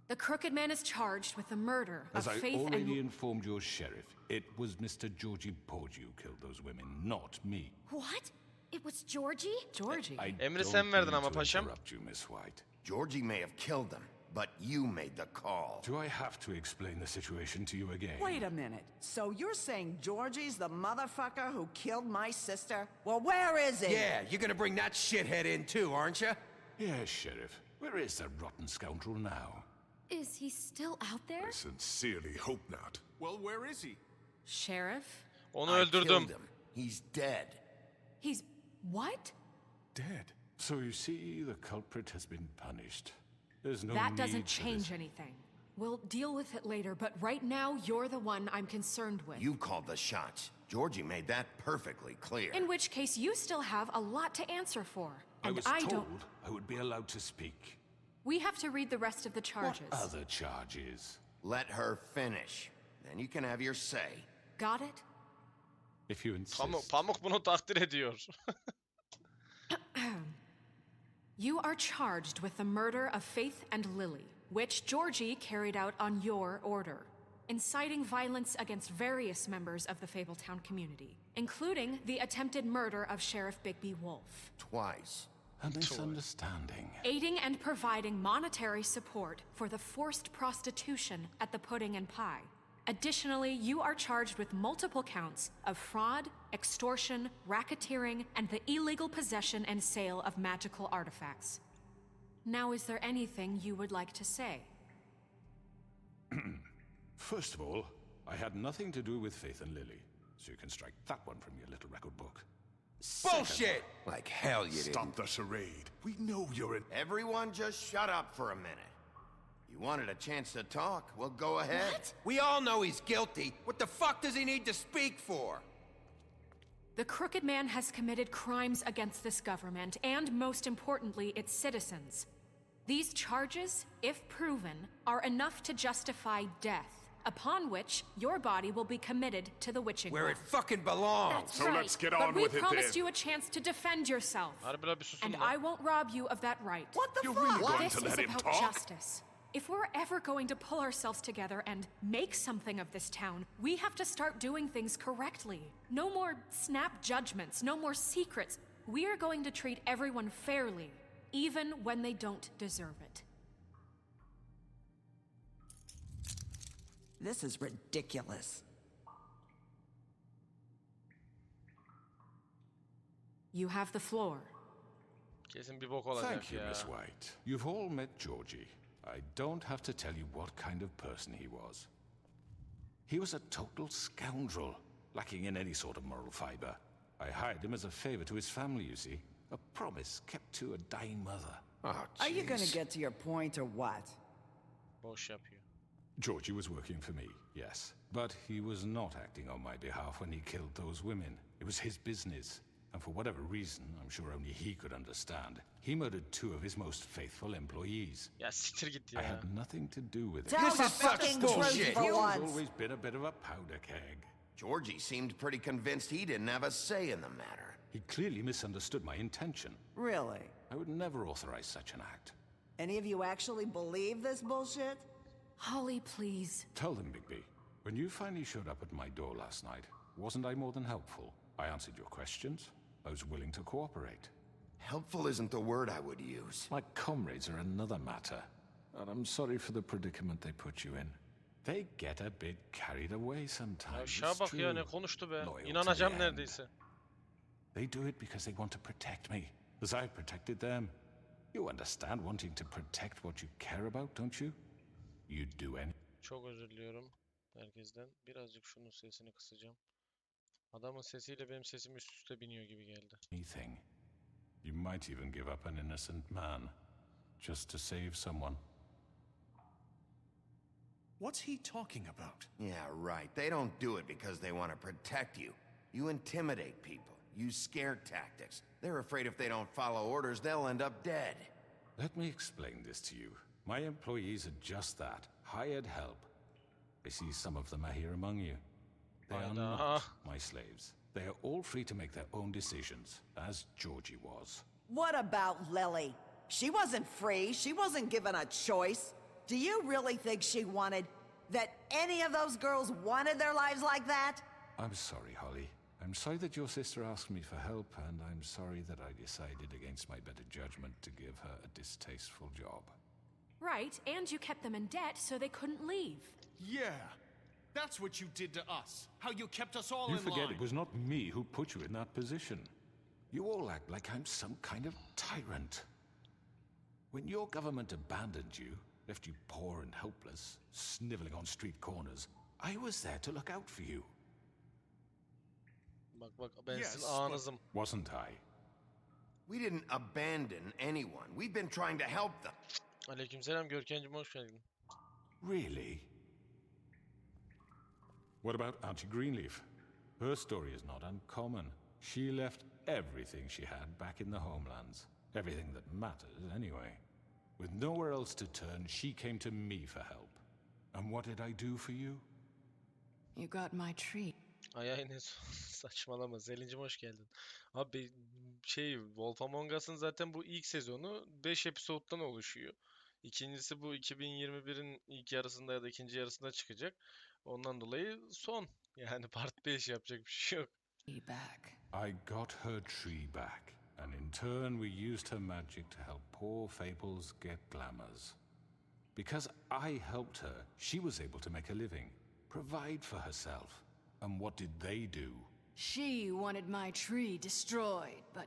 The crooked man is charged with the murder As of I Faith already and... informed your sheriff, it was Mr. Georgie Porgy who killed those women, not me. What? It was Georgie? Georgie? I Emri don't sen verdin mean ama to paşam. interrupt you, Miss White. Georgie may have killed them, but you made the call. Do I have to explain the situation to you again? Wait a minute. So you're saying Georgie's the motherfucker who killed my sister? Well, where is he? Yeah, you're gonna bring that shithead in too, aren't you? Yes, Sheriff. Where is that rotten scoundrel now? Is he still out there? I sincerely hope not. Well, where is he? Sheriff? Onu I öldürdüm. killed him. He's dead. He's... what? Dead. So you see, the culprit has been punished. There's no That need doesn't for change this. anything. We'll deal with it later, but right now, you're the one I'm concerned with. You called the shots. Georgie made that perfectly clear. In which case, you still have a lot to answer for. I And was I told don't... I would be allowed to speak. We have to read the rest of the charges. What other charges? Let her finish. Then you can have your say. Got it? If you insist. Pamuk bunu takdir ediyor. You are charged with the murder of Faith and Lily, which Georgie carried out on your order, inciting violence against various members of the Fabletown community, including the attempted murder of Sheriff Bigby Wolf. Twice. A misunderstanding. Aiding and providing monetary support for the forced prostitution at the Pudding and Pie. Additionally, you are charged with multiple counts of fraud, extortion, racketeering, and the illegal possession and sale of magical artifacts. Now, is there anything you would like to say? First of all, I had nothing to do with Faith and Lily, so you can strike that one from your little record book. Bullshit! Like hell you didn't. Stop the charade. We know you're an... Everyone just shut up for a minute. You wanted a chance to talk? Well, go ahead. What? We all know he's guilty. What the fuck does he need to speak for? The Crooked Man has committed crimes against this government and, most importantly, its citizens. These charges, if proven, are enough to justify death, upon which your body will be committed to the witching Where well. it fucking belongs. So let's get on But we with it promised then. you a chance to defend yourself. Harbiler bir susun And lan. I won't rob you of that right. What the You're fuck? really going This to is let him about talk? justice. If we're ever going to pull ourselves together and make something of this town, we have to start doing things correctly. No more snap judgments, no more secrets. We are going to treat everyone fairly, even when they don't deserve it. This is ridiculous. You have the floor. Kesin bir bok olacak Thank you, ya. Miss White. You've all met Georgie. I don't have to tell you what kind of person he was. He was a total scoundrel, lacking in any sort of moral fiber. I hired him as a favor to his family, you see. A promise kept to a dying mother. Oh, Are you gonna jeez. get to your point or what? Boş yapıyor. Georgie was working for me, yes. But he was not acting on my behalf when he killed those women. It was his business. And for whatever reason, I'm sure only he could understand, he murdered two of his most faithful employees. Ya siktir git I ya. had nothing to do with it. Tell the fucking truth bullshit. for He's once. always been a bit of a powder keg. Georgie seemed pretty convinced he didn't have a say in the matter. He clearly misunderstood my intention. Really? I would never authorize such an act. Any of you actually believe this bullshit? Holly, please. Tell them, Bigby, when you finally showed up at my door last night, wasn't I more than helpful? I answered your questions. I was willing to cooperate. Helpful isn't the word I would use. My comrades are another matter. And I'm sorry for the predicament they put you in. They get a bit carried away Ya sometimes. şuna it's bak ya true. ne konuştu be. Loyal to İnanacağım the end. neredeyse. They do it because they want to protect me, as I protected them. You understand wanting to protect what you care about, don't you? You'd do Çok özür diliyorum herkesten. Birazcık şunun sesini kısacağım. Adamın sesiyle benim sesim üst üste biniyor gibi geldi. anything. You might even give up an innocent man, just to save someone. What's he talking about? Yeah, right. They don't do it because they want to protect you. You intimidate people, use scare tactics. They're afraid if they don't follow orders, they'll end up dead. Let me explain this to you. My employees are just that, hired help. I see some of them are here among you. They are not my slaves. They are all free to make their own decisions, as Georgie was. What about Lily? She wasn't free. She wasn't given a choice. Do you really think she wanted... that any of those girls wanted their lives like that? I'm sorry, Holly. I'm sorry that your sister asked me for help, and I'm sorry that I decided against my better judgment to give her a distasteful job. Right, and you kept them in debt so they couldn't leave. Yeah, that's what you did to us. How you kept us all in line. You forget it was not me who put you in that position. You all act like I'm some kind of tyrant. When your government abandoned you, left you poor and helpless, sniveling on street corners, I was there to look out for you. Bak ben sizin ağanızım. Wasn't I? We didn't abandon anyone. We've been trying to help them. Aleykümselam Görkemciğim, hoş geldin. Really? What about Auntie Greenleaf? Her story is not uncommon. She left everything she had back in the homelands. Everything that matters, anyway. With nowhere else to turn, she came to me for help. And what did I do for you? You got my treat. Ay ne saçmalama. Selin'cim hoş geldin. Abi Wolf Among Us'ın zaten bu ilk sezonu 5 episoddan oluşuyor. İkincisi bu 2021'in ilk yarısında ya da ikinci yarısında çıkacak. Ondan dolayı son. Yani part 5 yapacak bir şey yok. I got her tree back, and in turn we used her magic to help poor Fables get glamours. Because I helped her, she was able to make a living, provide for herself. And what did they do? She wanted my tree destroyed, but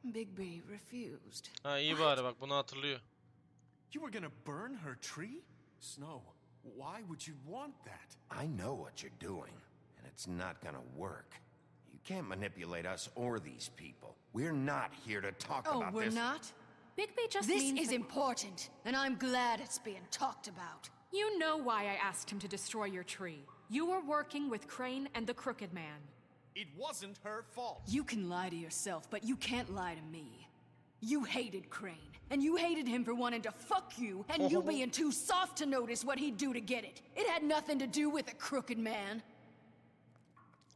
Bigby refused. Ha iyi bari bak bunu hatırlıyor. You were gonna burn her tree? Snow, why would you want that? I know what you're doing, and it's not gonna work. You can't manipulate us or these people. We're not here to talk about this. Oh, we're not? Bigby just This means is that... important, and I'm glad it's being talked about. You know why I asked him to destroy your tree. You were working with Crane and the Crooked Man. It wasn't her fault. You can lie to yourself, but you can't lie to me. You hated Crane, and you hated him for wanting to fuck you, and you being too soft to notice what he'd do to get it. It had nothing to do with a Crooked Man.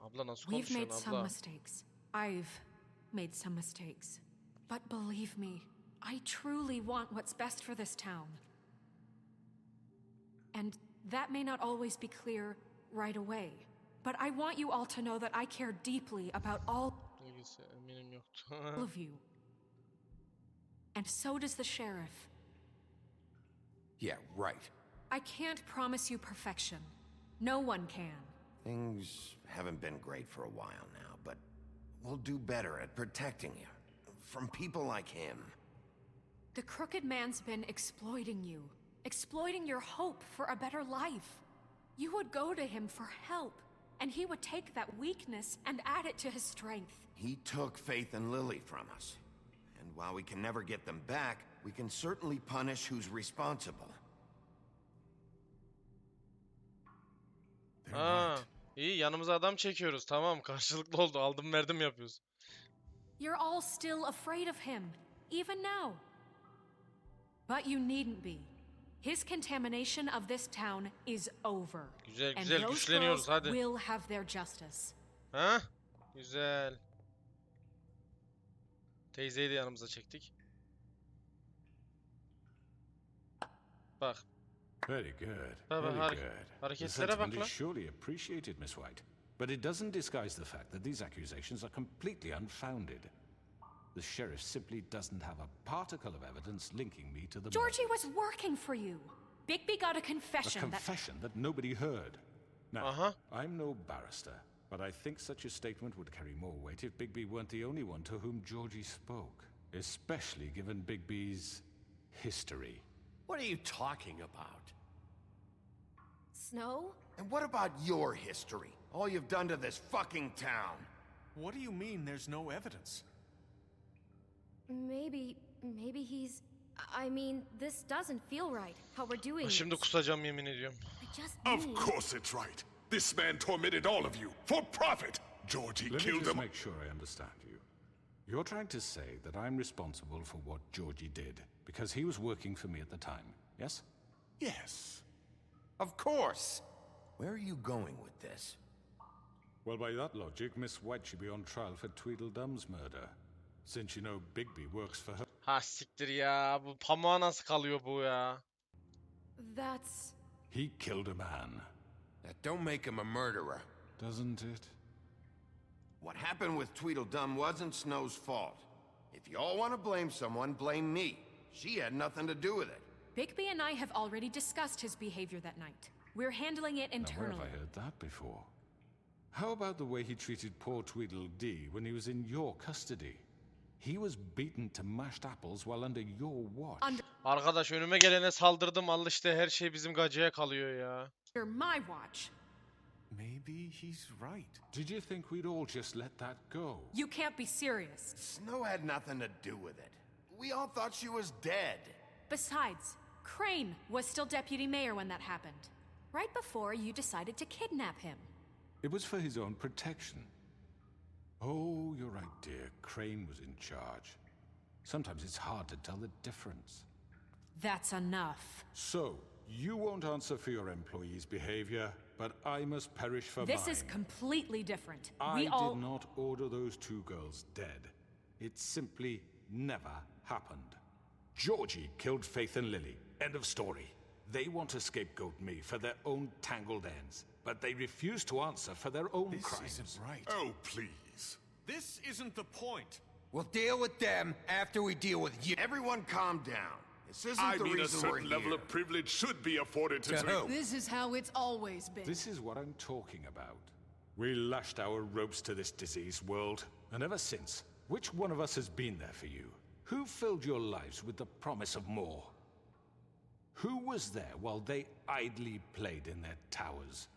Abla nasıl We've made konuşuyorsun some abla? mistakes. I've made some mistakes. But believe me, I truly want what's best for this town. And that may not always be clear right away. But I want you all to know that I care deeply about all Eminim yoktu. of you. And so does the sheriff. Yeah, right. I can't promise you perfection. No one can. Things haven't been great for a while now, but we'll do better at protecting you. From people like him. The Crooked Man's been exploiting you. Exploiting your hope for a better life. You would go to him for help, and he would take that weakness and add it to his strength. He took Faith and Lily from us. And while we can never get them back, we can certainly punish who's responsible. Ha, iyi yanımıza adam çekiyoruz. Tamam karşılıklı oldu. Aldım verdim yapıyoruz. You're all still afraid of him, even now. But you needn't be. His contamination of this town is over. Güzel And güzel those güçleniyoruz girls hadi. will have their justice. Ha? Güzel. Teyzeyi de yanımıza çektik. Bak. Very good. Baba, Very harika. good. The Hareketlere bak sentiment lan. is surely appreciated, Miss White. But it doesn't disguise the fact that these accusations are completely unfounded. The sheriff simply doesn't have a particle of evidence linking me to the Georgie was working for you. Bigby got a confession A confession that nobody heard. Now, I'm no barrister, but I think such a statement would carry more weight if Bigby weren't the only one to whom Georgie spoke. Especially given Bigby's history. What are you talking about? Snow? And what about your history? All you've done to this fucking town? What do you mean there's no evidence? Maybe he's... I mean, this doesn't feel right, how we're doing Şimdi this. kusacağım yemin ediyorum. I just Of need... course it's right. This man tormented all of you for profit. Georgie Let me killed just him. make sure I understand you. You're trying to say that I'm responsible for what Georgie did because he was working for me at the time, yes? Yes. Of course. Where are you going with this? Well, by that logic, Miss White should be on trial for Tweedledum's murder. Since you know Bigby works for her. Ha siktir ya. Bu pamuğa nasıl kalıyor bu ya? That's... He killed a man. That don't make him a murderer. Doesn't it? What happened with Tweedledum wasn't Snow's fault. If you all want to blame someone, blame me. She had nothing to do with it. Bigby and I have already discussed his behavior that night. We're handling it Now, internally. where have I heard that before? How about the way he treated poor Tweedledee when he was in your custody? He was beaten to mashed apples while under your watch. Arkadaş önüme gelene saldırdım. Al işte her şey bizim gacıya kalıyor ya. Under my watch. Maybe he's right. Did you think we'd all just let that go? You can't be serious. Snow had nothing to do with it. We all thought she was dead. Besides, Crane was still deputy mayor when that happened. Right before you decided to kidnap him. It was for his own protection. Oh, you're right, dear. Crane was in charge. Sometimes it's hard to tell the difference. That's enough. So, you won't answer for your employees' behavior, but I must perish for This mine. is completely different. I We all... did not order those two girls dead. It simply never happened. Georgie killed Faith and Lily. End of story. They want to scapegoat me for their own tangled ends, but they refuse to answer for their own crimes. This isn't right. Oh, please. This isn't the point. We'll deal with them after we deal with you. Everyone calm down. This isn't I the mean, a reason we're certain level here. of privilege should be afforded to... To who? This is how it's always been. This is what I'm talking about. We lashed our ropes to this diseased world, and ever since, which one of us has been there for you? Who filled your lives with the promise of more? Who was there while they idly played in their towers?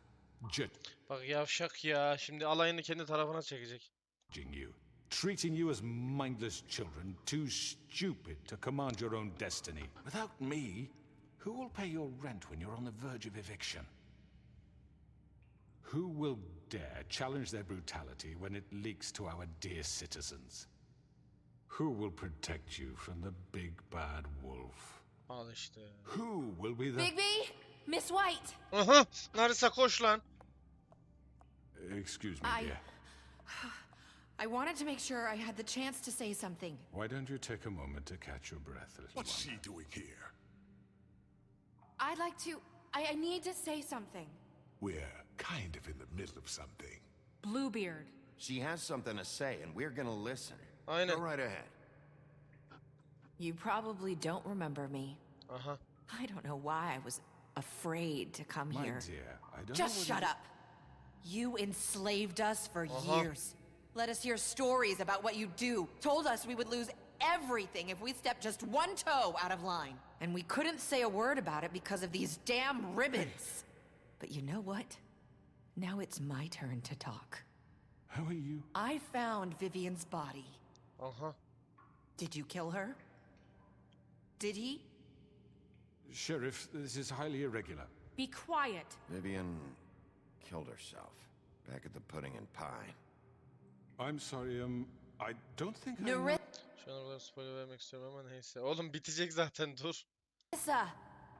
Bak yavşak ya. Şimdi alayını kendi tarafına çekecek. Judging you, treating you as mindless children, too stupid to command your own destiny. Without me, who will pay your rent when you're on the verge of eviction? Who will dare challenge their brutality when it leaks to our dear citizens? Who will protect you from the big bad wolf? Al işte. Who will be the... Bigby! Miss White! Aha! Narisa koş lan. Excuse me, dear. I wanted to make sure I had the chance to say something. Why don't you take a moment to catch your breath, little What's one? she doing here? I'd like to... I need to say something. We're kind of in the middle of something. Bluebeard. She has something to say, and we're gonna listen. Aynen. Go right ahead. You probably don't remember me. Aha. I don't know why I was afraid to come My here. dear, I don't Just know shut what up. You enslaved us for years. Let us hear stories about what you do. Told us we would lose everything if we stepped just one toe out of line. And we couldn't say a word about it because of these damn ribbons. But you know what? Now it's my turn to talk. How are you? I found Vivian's body. Aha. Did you kill her? Did he? Sheriff, this is highly irregular. Be quiet. Vivian killed herself back at the pudding and pie. I'm sorry, I don't think I... Narissa, Şu an burada spoiler vermek istiyorum ama neyse. Oğlum bitecek zaten dur.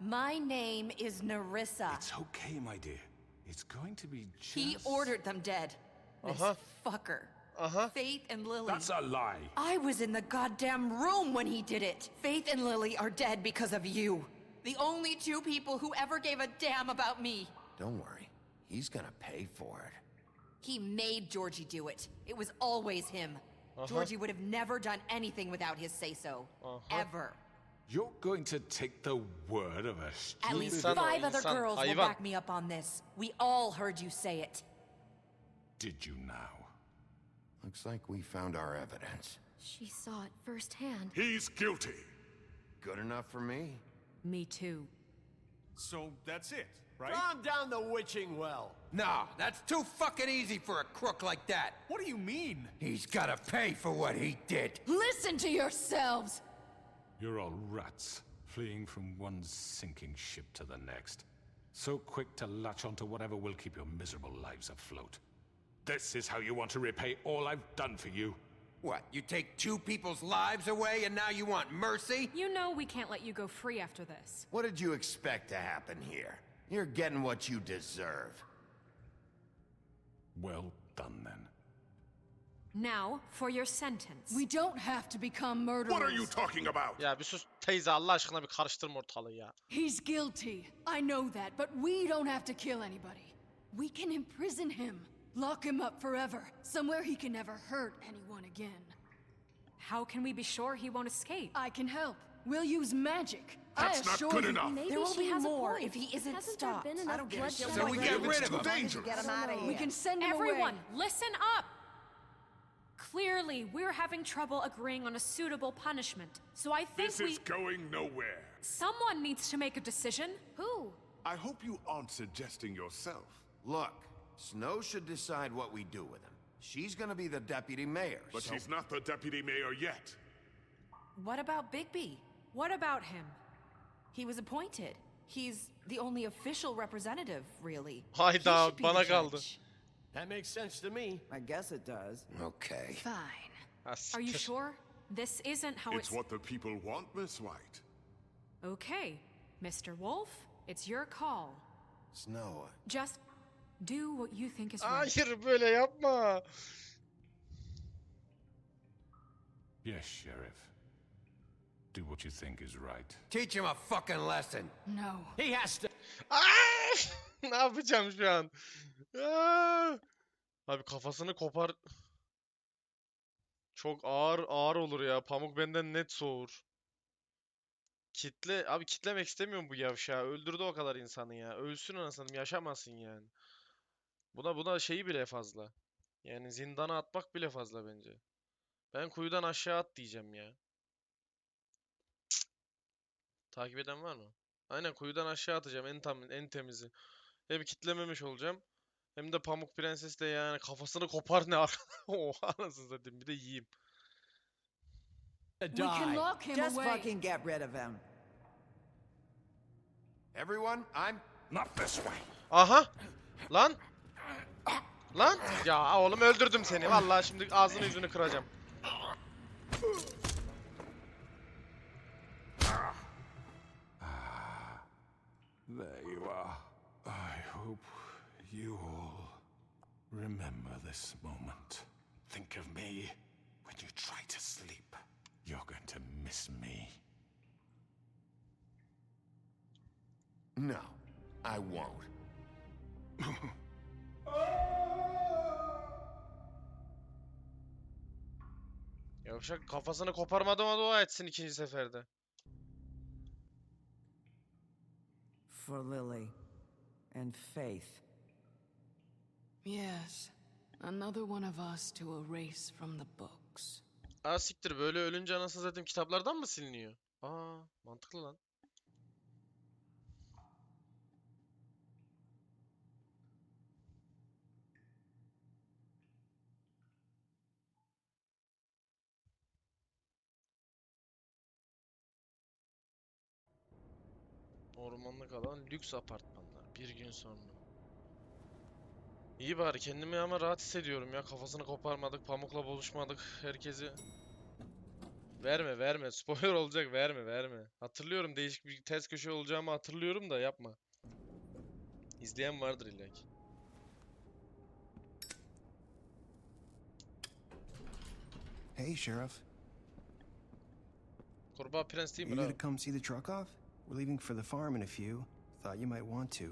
my name is Narissa. It's okay, my dear. It's going to be just... He ordered them dead. This fucker. Faith and Lily. That's a lie. I was in the goddamn room when he did it. Faith and Lily are dead because of you. The only two people who ever gave a damn about me. Don't worry. He's gonna pay for it. He made Georgie do it. It was always him. Georgie would have never done anything without his say-so. Ever. You're going to take the word of a stupid... At least 5 other girls will back me up on this. We all heard you say it. Did you now? Looks like we found our evidence. She saw it firsthand. He's guilty. good enough for me. Me too. So that's it, right? Calm down the witching well. No, that's too fucking easy for a crook like that. What do you mean? He's gotta pay for what he did. Listen to yourselves! You're all rats, fleeing from one sinking ship to the next. So quick to latch onto whatever will keep your miserable lives afloat. This is how you want to repay all I've done for you? What, you take two people's lives away and now you want mercy? You know we can't let you go free after this. What did you expect to happen here? You're getting what you deserve. Well done, then. Now, for your sentence. We don't have to become murderers. What are you talking about? Ya bir sus teyze Allah aşkına bir karıştırma ortalığı ya. He's guilty. I know that, but we don't have to kill anybody. We can imprison him. Lock him up forever, somewhere he can never hurt anyone again. How can we be sure he won't escape? I can help. We'll use magic. That's not good enough. There will be more if he isn't stopped. I don't give a shit. So we get rid of him. Dangerous. Get him out of here. We can send him Everyone, away. listen up! Clearly, we're having trouble agreeing on a suitable punishment, so I think This is going nowhere. Someone needs to make a decision. Who? I hope you aren't suggesting yourself. Look, Snow should decide what we do with him. She's gonna be the deputy mayor, But so... she's not the deputy mayor yet. What about Bigby? What about him? He was appointed. He's the only official representative, really. Hayda bana kaldı. That makes sense to me. I guess it does. Okay. Fine. Ha, Are you siktir. sure? This isn't how It's what the people want, Miss White. Okay, Mr. Wolf, it's your call. Snow, Just do what you think is right. Hayır böyle yapma. Yes, Sheriff. Do what you think is right. Teach him a fucking lesson. No. He has to. Aa! Ne yapacağım şu an? Aa! Abi kafasını kopar. Çok ağır olur ya. Pamuk benden net soğur. Kitle abi kitlemek istemiyorum bu yavşağı. Öldürdü o kadar insanı ya. Ölsün anasını yaşamasın yani. Buna şeyi bile fazla. Yani zindana atmak bile fazla bence. Ben kuyudan aşağı at diyeceğim ya. Cık. Takip eden var mı? Aynen kuyudan aşağı atacağım en temizi. Hem kitlememiş olacağım. Hem de Pamuk Prenses de yani kafasını kopar ne arkada. Oha anasını satayım bir de yiyeyim. We can lock him Just away. fucking get rid of him. everyone, I'm... Not this way. Aha! Lan! Lan! Ya oğlum öldürdüm seni. Vallahi şimdi ağzını yüzünü kıracağım. There you are. I hope you all remember this moment. Think of me when you try to sleep. You're going to miss me. No, I won't. Yavşak kafasını koparmadığıma dua etsin ikinci seferde. For Lily and Faith. Yes. Another one of us to erase from the books. Aa siktir böyle ölünce anasını satayım kitaplardan mı siliniyor? Aa mantıklı lan. Ormanlık alan lüks apartmanlar bir gün sonra. İyi bari kendimi ama rahat hissediyorum ya kafasını koparmadık pamukla buluşmadık herkesi. Verme spoiler olacak verme. Hatırlıyorum değişik bir ters köşe olacağımı hatırlıyorum da yapma. İzleyen vardır illaki. Hey, Sheriff. Kurbağa prens değil mi You lan? gonna come see the truck off? We're leaving for the farm in a few. Thought you might want to.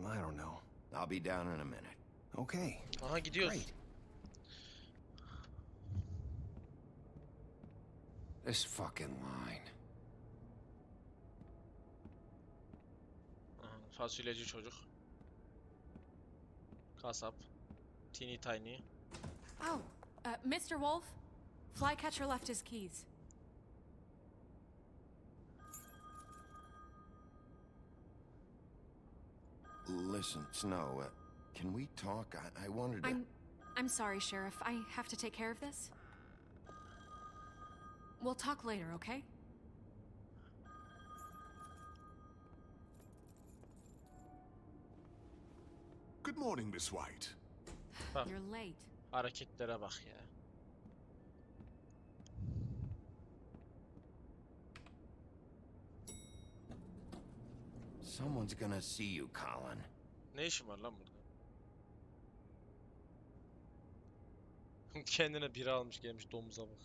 I don't know. I'll be down in a minute. Okay. Aha gidiyoruz. Great. This fucking line. Aha, fasulyeci çocuk. Kasap. Teeny tiny. Oh, Mr. Wolf, Flycatcher left his keys. Listen, Snow, can we talk? I wanted to... I'm sorry, Sheriff. I have to take care of this. We'll talk later, okay? Good morning, Miss White. Bak, You're late. hareketlere bak ya. Someone's gonna see you, Colin. Ne işin var lan burada? Kendine biri almış gelmiş domuza bak.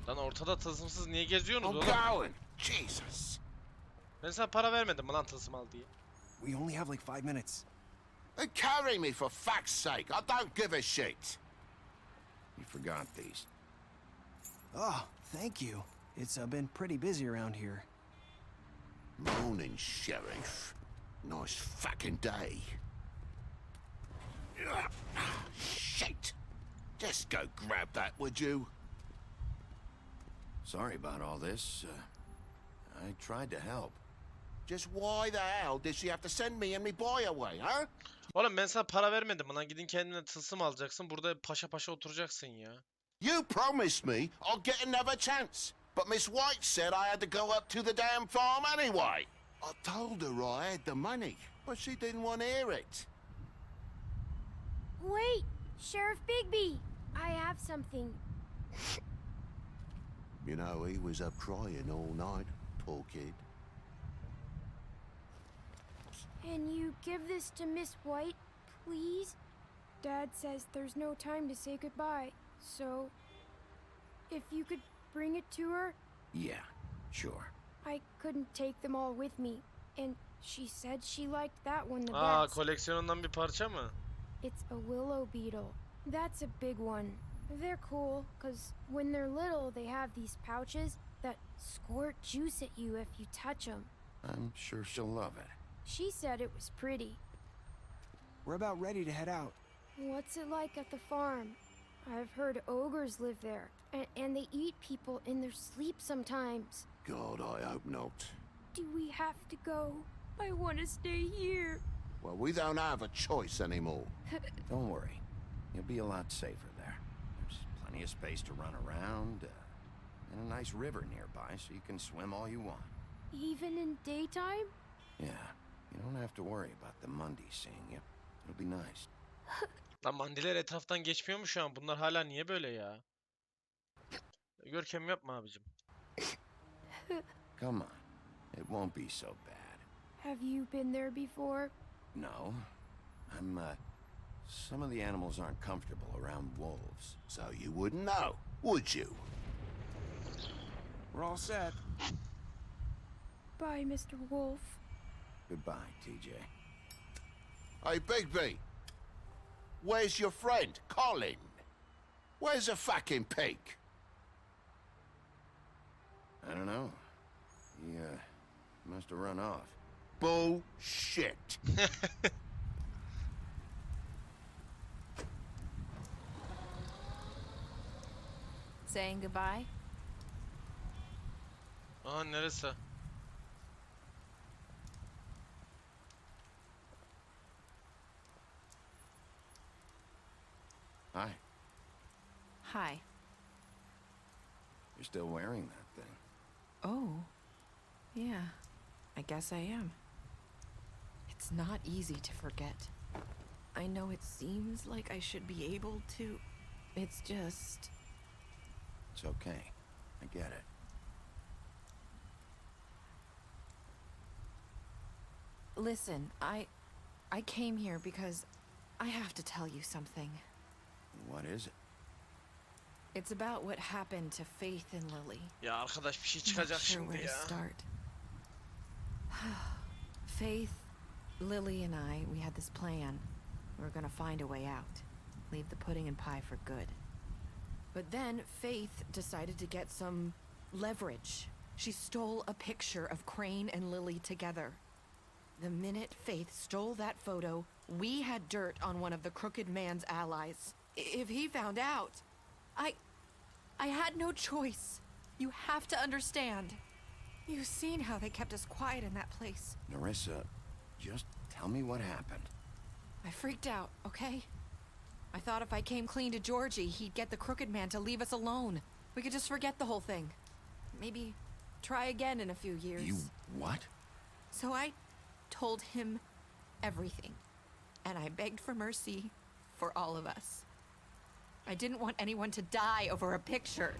Lan ortada tılsımsız niye geziyorsunuz oğlum? Going. Jesus. Ben sana para vermedim mi lan tılsım al diye? We only have like 5 minutes. Then carry me for fuck's sake. I don't give a shit. You forgot these. Oh, thank you. It's been pretty busy around here. Morning, Sheriff. Nice fucking day. Shit. Just go grab that, would you? Sorry about all this. I tried to help. Just why the hell did she have to send me and me boy away, huh? Oğlum ben sana para vermedim mi lan? Gidin kendine tılsım alacaksın. Burada paşa paşa oturacaksın ya. You promised me I'll get another chance. But Miss White said I had to go up to the damn farm anyway. I told her I had the money, but she didn't want to hear it. Wait, Sheriff Bigby, I have something. You know, he was up crying all night, poor kid. Can you give this to Miss White, please? Dad says there's no time to say goodbye, so if you could bring it to her? Yeah, sure. I couldn't take them all with me, and she said she liked that one the Aa, best. koleksiyonundan bir parça mı? It's a willow beetle. That's a big one. They're cool, because when they're little, they have these pouches that squirt juice at you if you touch them. I'm sure she'll love it. She said it was pretty. We're about ready to head out. What's it like at the farm? I've heard ogres live there, and they eat people in their sleep sometimes. God, I hope not. Do we have to go? I want to stay here. Well, we don't have a choice anymore. Don't worry. You'll be a lot safer there. There's plenty of space to run around, and a nice river nearby so you can swim all you want. Even in daytime? Yeah, you don't have to worry about the Monday seeing you. It'll be nice. Lan mandiler etraftan geçmiyor mu şu an? Bunlar hala niye böyle ya? Görkem yapma abicim. Come on. It won't be so bad. Have you been there before? No. Some of the animals aren't comfortable around wolves, so you wouldn't know, would you? We're all set. Bye, Mr. Wolf. Goodbye, TJ. Hey, Bigby. Where's your friend, Colin? Where's the fucking pig? I don't know. He, must have run off. Bullshit. Saying goodbye? Aha, neresi? Hi. Hi. You're still wearing that thing. Oh, yeah, I guess I am. It's not easy to forget. I know it seems like I should be able to. It's just... It's okay. I get it. Listen, I came here because I have to tell you something. What is it? It's about what happened to Faith and Lily. Ya arkadaş bir şey I'm not çıkacak sure şimdi where to ya. start. Faith, Lily, and I, we had this plan. We were gonna find a way out. Leave the pudding and pie for good. But then Faith decided to get some leverage. She stole a picture of Crane and Lily together. The minute Faith stole that photo, we had dirt on one of the crooked man's allies. If he found out, I had no choice. You have to understand. You've seen how they kept us quiet in that place. Nerissa, just tell me what happened. I freaked out, okay? I thought if I came clean to Georgie, he'd get the crooked man to leave us alone. We could just forget the whole thing. Maybe try again in a few years. You what? So I told him everything. And I begged for mercy for all of us. I didn't want anyone to die over a picture.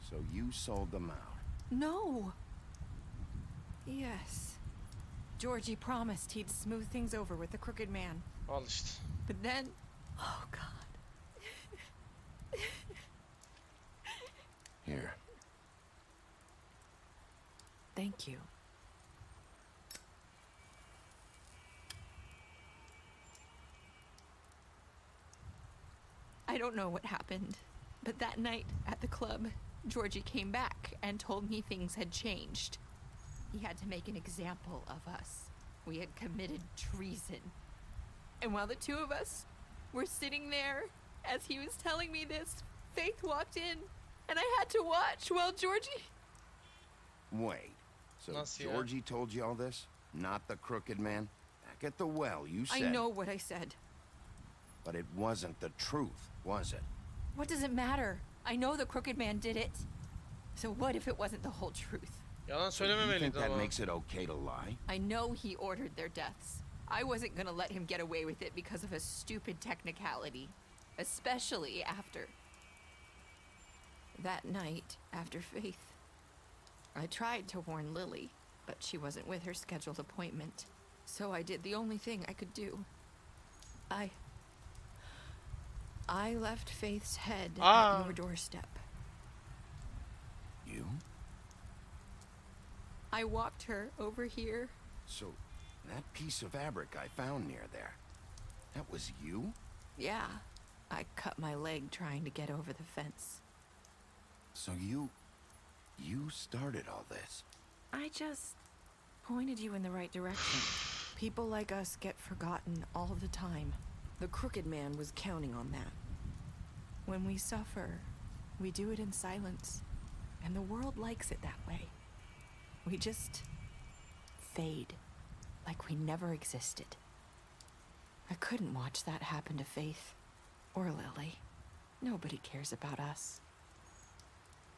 So you sold them out? No. Yes. Georgie promised he'd smooth things over with the crooked man. Al işte. But then... Oh, God. Here. Thank you. I don't know what happened, but that night at the club, Georgie came back and told me things had changed. He had to make an example of us. We had committed treason. And while the two of us were sitting there, as he was telling me this, Faith walked in, and I had to watch while Georgie... Wait, so Nasıl ya? Georgie told you all this? Not the crooked man? Back at the well, you said... I know what I said. But it wasn't the truth, was it? What does it matter? I know the crooked man did it. So what if it wasn't the whole truth? Yalan So you think söylememeliydi that ama. makes it okay to lie? I know he ordered their deaths. I wasn't gonna let him get away with it because of a stupid technicality. Especially after... that night, after Faith. I tried to warn Lily, but she wasn't with her scheduled appointment. So I did the only thing I could do. I left Faith's head at your doorstep. You? I walked her over here. So, that piece of fabric I found near there, that was you? Yeah, I cut my leg trying to get over the fence. So you started all this? I just pointed you in the right direction. People like us get forgotten all the time. The crooked man was counting on that. When we suffer, we do it in silence, and the world likes it that way. We just fade, like we never existed. I couldn't watch that happen to Faith, or Lily. Nobody cares about us.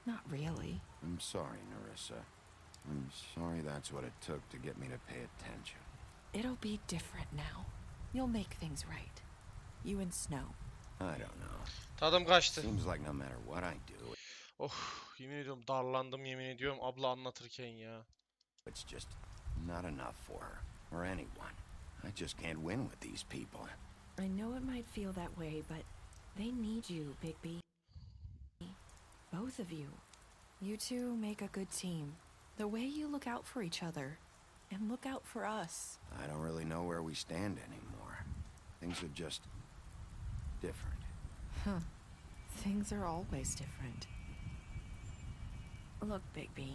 Not really. I'm sorry, Nerissa. I'm sorry that's what it took to get me to pay attention. It'll be different now. You'll make things right. You and Snow. I don't know. Tadım kaçtı. Seems like no matter what I do, Of, yemin ediyorum darlandım, yemin ediyorum abla anlatırken ya. it's just not enough for her or anyone. I just can't win with these people. I know it might feel that way, but they need you, Bigby. Both of you. You two make a good team. The way you look out for each other, and look out for us. I don't really know where we stand anymore. Things are just different. Huh. Things are always different. Look, Bigby.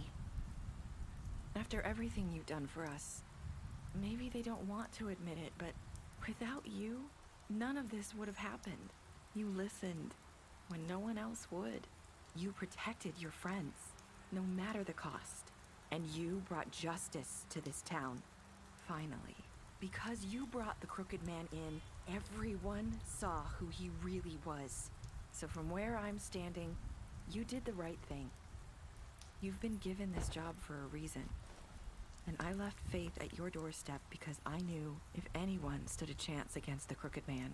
After everything you've done for us, maybe they don't want to admit it, but without you, none of this would have happened. You listened when no one else would. You protected your friends, no matter the cost. And you brought justice to this town, finally. Because you brought the crooked man in, everyone saw who he really was. So from where I'm standing, you did the right thing. You've been given this job for a reason. And I left Faith at your doorstep because I knew if anyone stood a chance against the crooked man,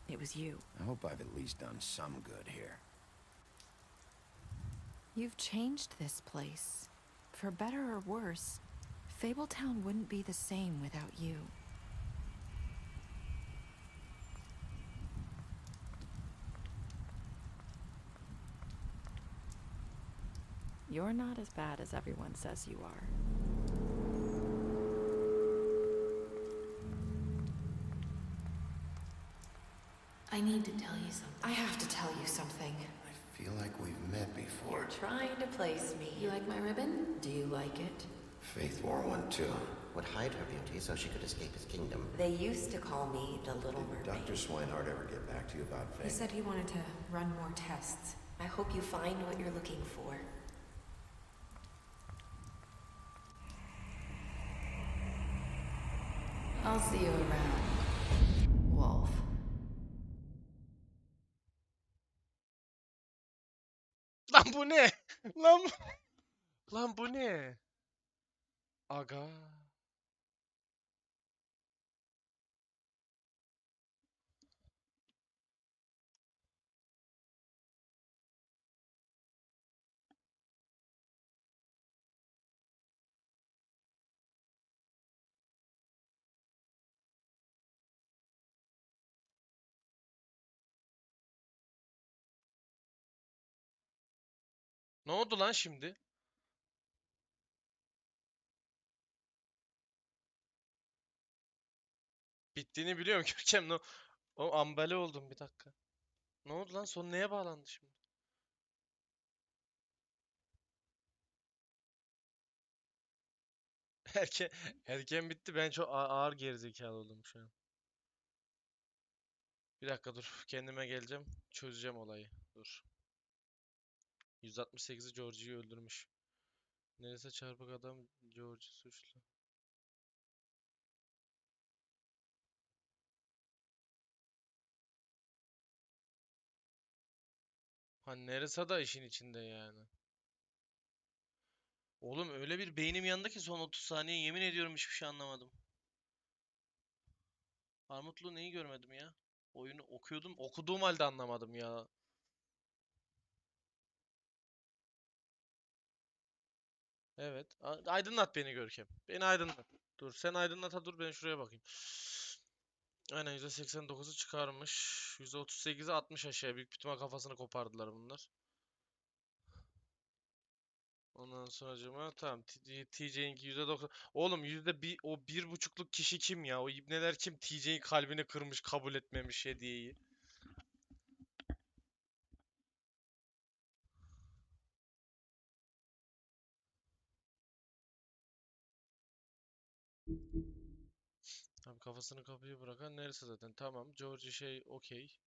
it was you. I hope I've at least done some good here. You've changed this place. For better or worse, Fabletown wouldn't be the same without you. You're not as bad as everyone says you are. I need to tell you something. I have to tell you something. I feel like we've met before. You're trying to place me. You like my ribbon? Do you like it? Faith wore one too. Would hide her beauty so she could escape his kingdom. They used to call me the Little Did Mermaid. Dr. Swinehart ever get back to you about Faith? He said he wanted to run more tests. I hope you find what you're looking for. I'll see you around, Wolf. Lan bu ne? Lan bu ne? Aga. Ne oldu lan şimdi? Bittiğini biliyorum Görkem. O ambale oldum bir dakika. Ne oldu lan? Son neye bağlandı şimdi? Erken, erken bitti. Ben çok ağır gerizekalı oldum şu an. Bir dakika dur. Kendime geleceğim. Çözeceğim olayı. Dur. 168'i Georgie'yi öldürmüş. Neresi çarpık adam Georgie suçlu. Ha neresi da işin içinde yani. Oğlum öyle bir beynim yandı ki son 30 saniye yemin ediyorum hiçbir şey anlamadım. Armutlu neyi görmedim ya? Oyunu okuyordum. Okuduğum halde anlamadım ya. Evet. Aydınlat beni Görkem. Beni aydınlat. Dur sen aydınlata dur ben şuraya bakayım. Aynen %89'u çıkarmış. %38'i 60 aşağıya. Büyük ihtimal kafasını kopardılar bunlar. Ondan sonracığıma tamam. TJ'inki %90. Oğlum o 1,5'luk kişi kim ya? O ibneler kim? TJ'in kalbini kırmış kabul etmemiş hediyeyi. Abi kafasını kapıya bırakan neresi zaten? Tamam. Georgie şey okey.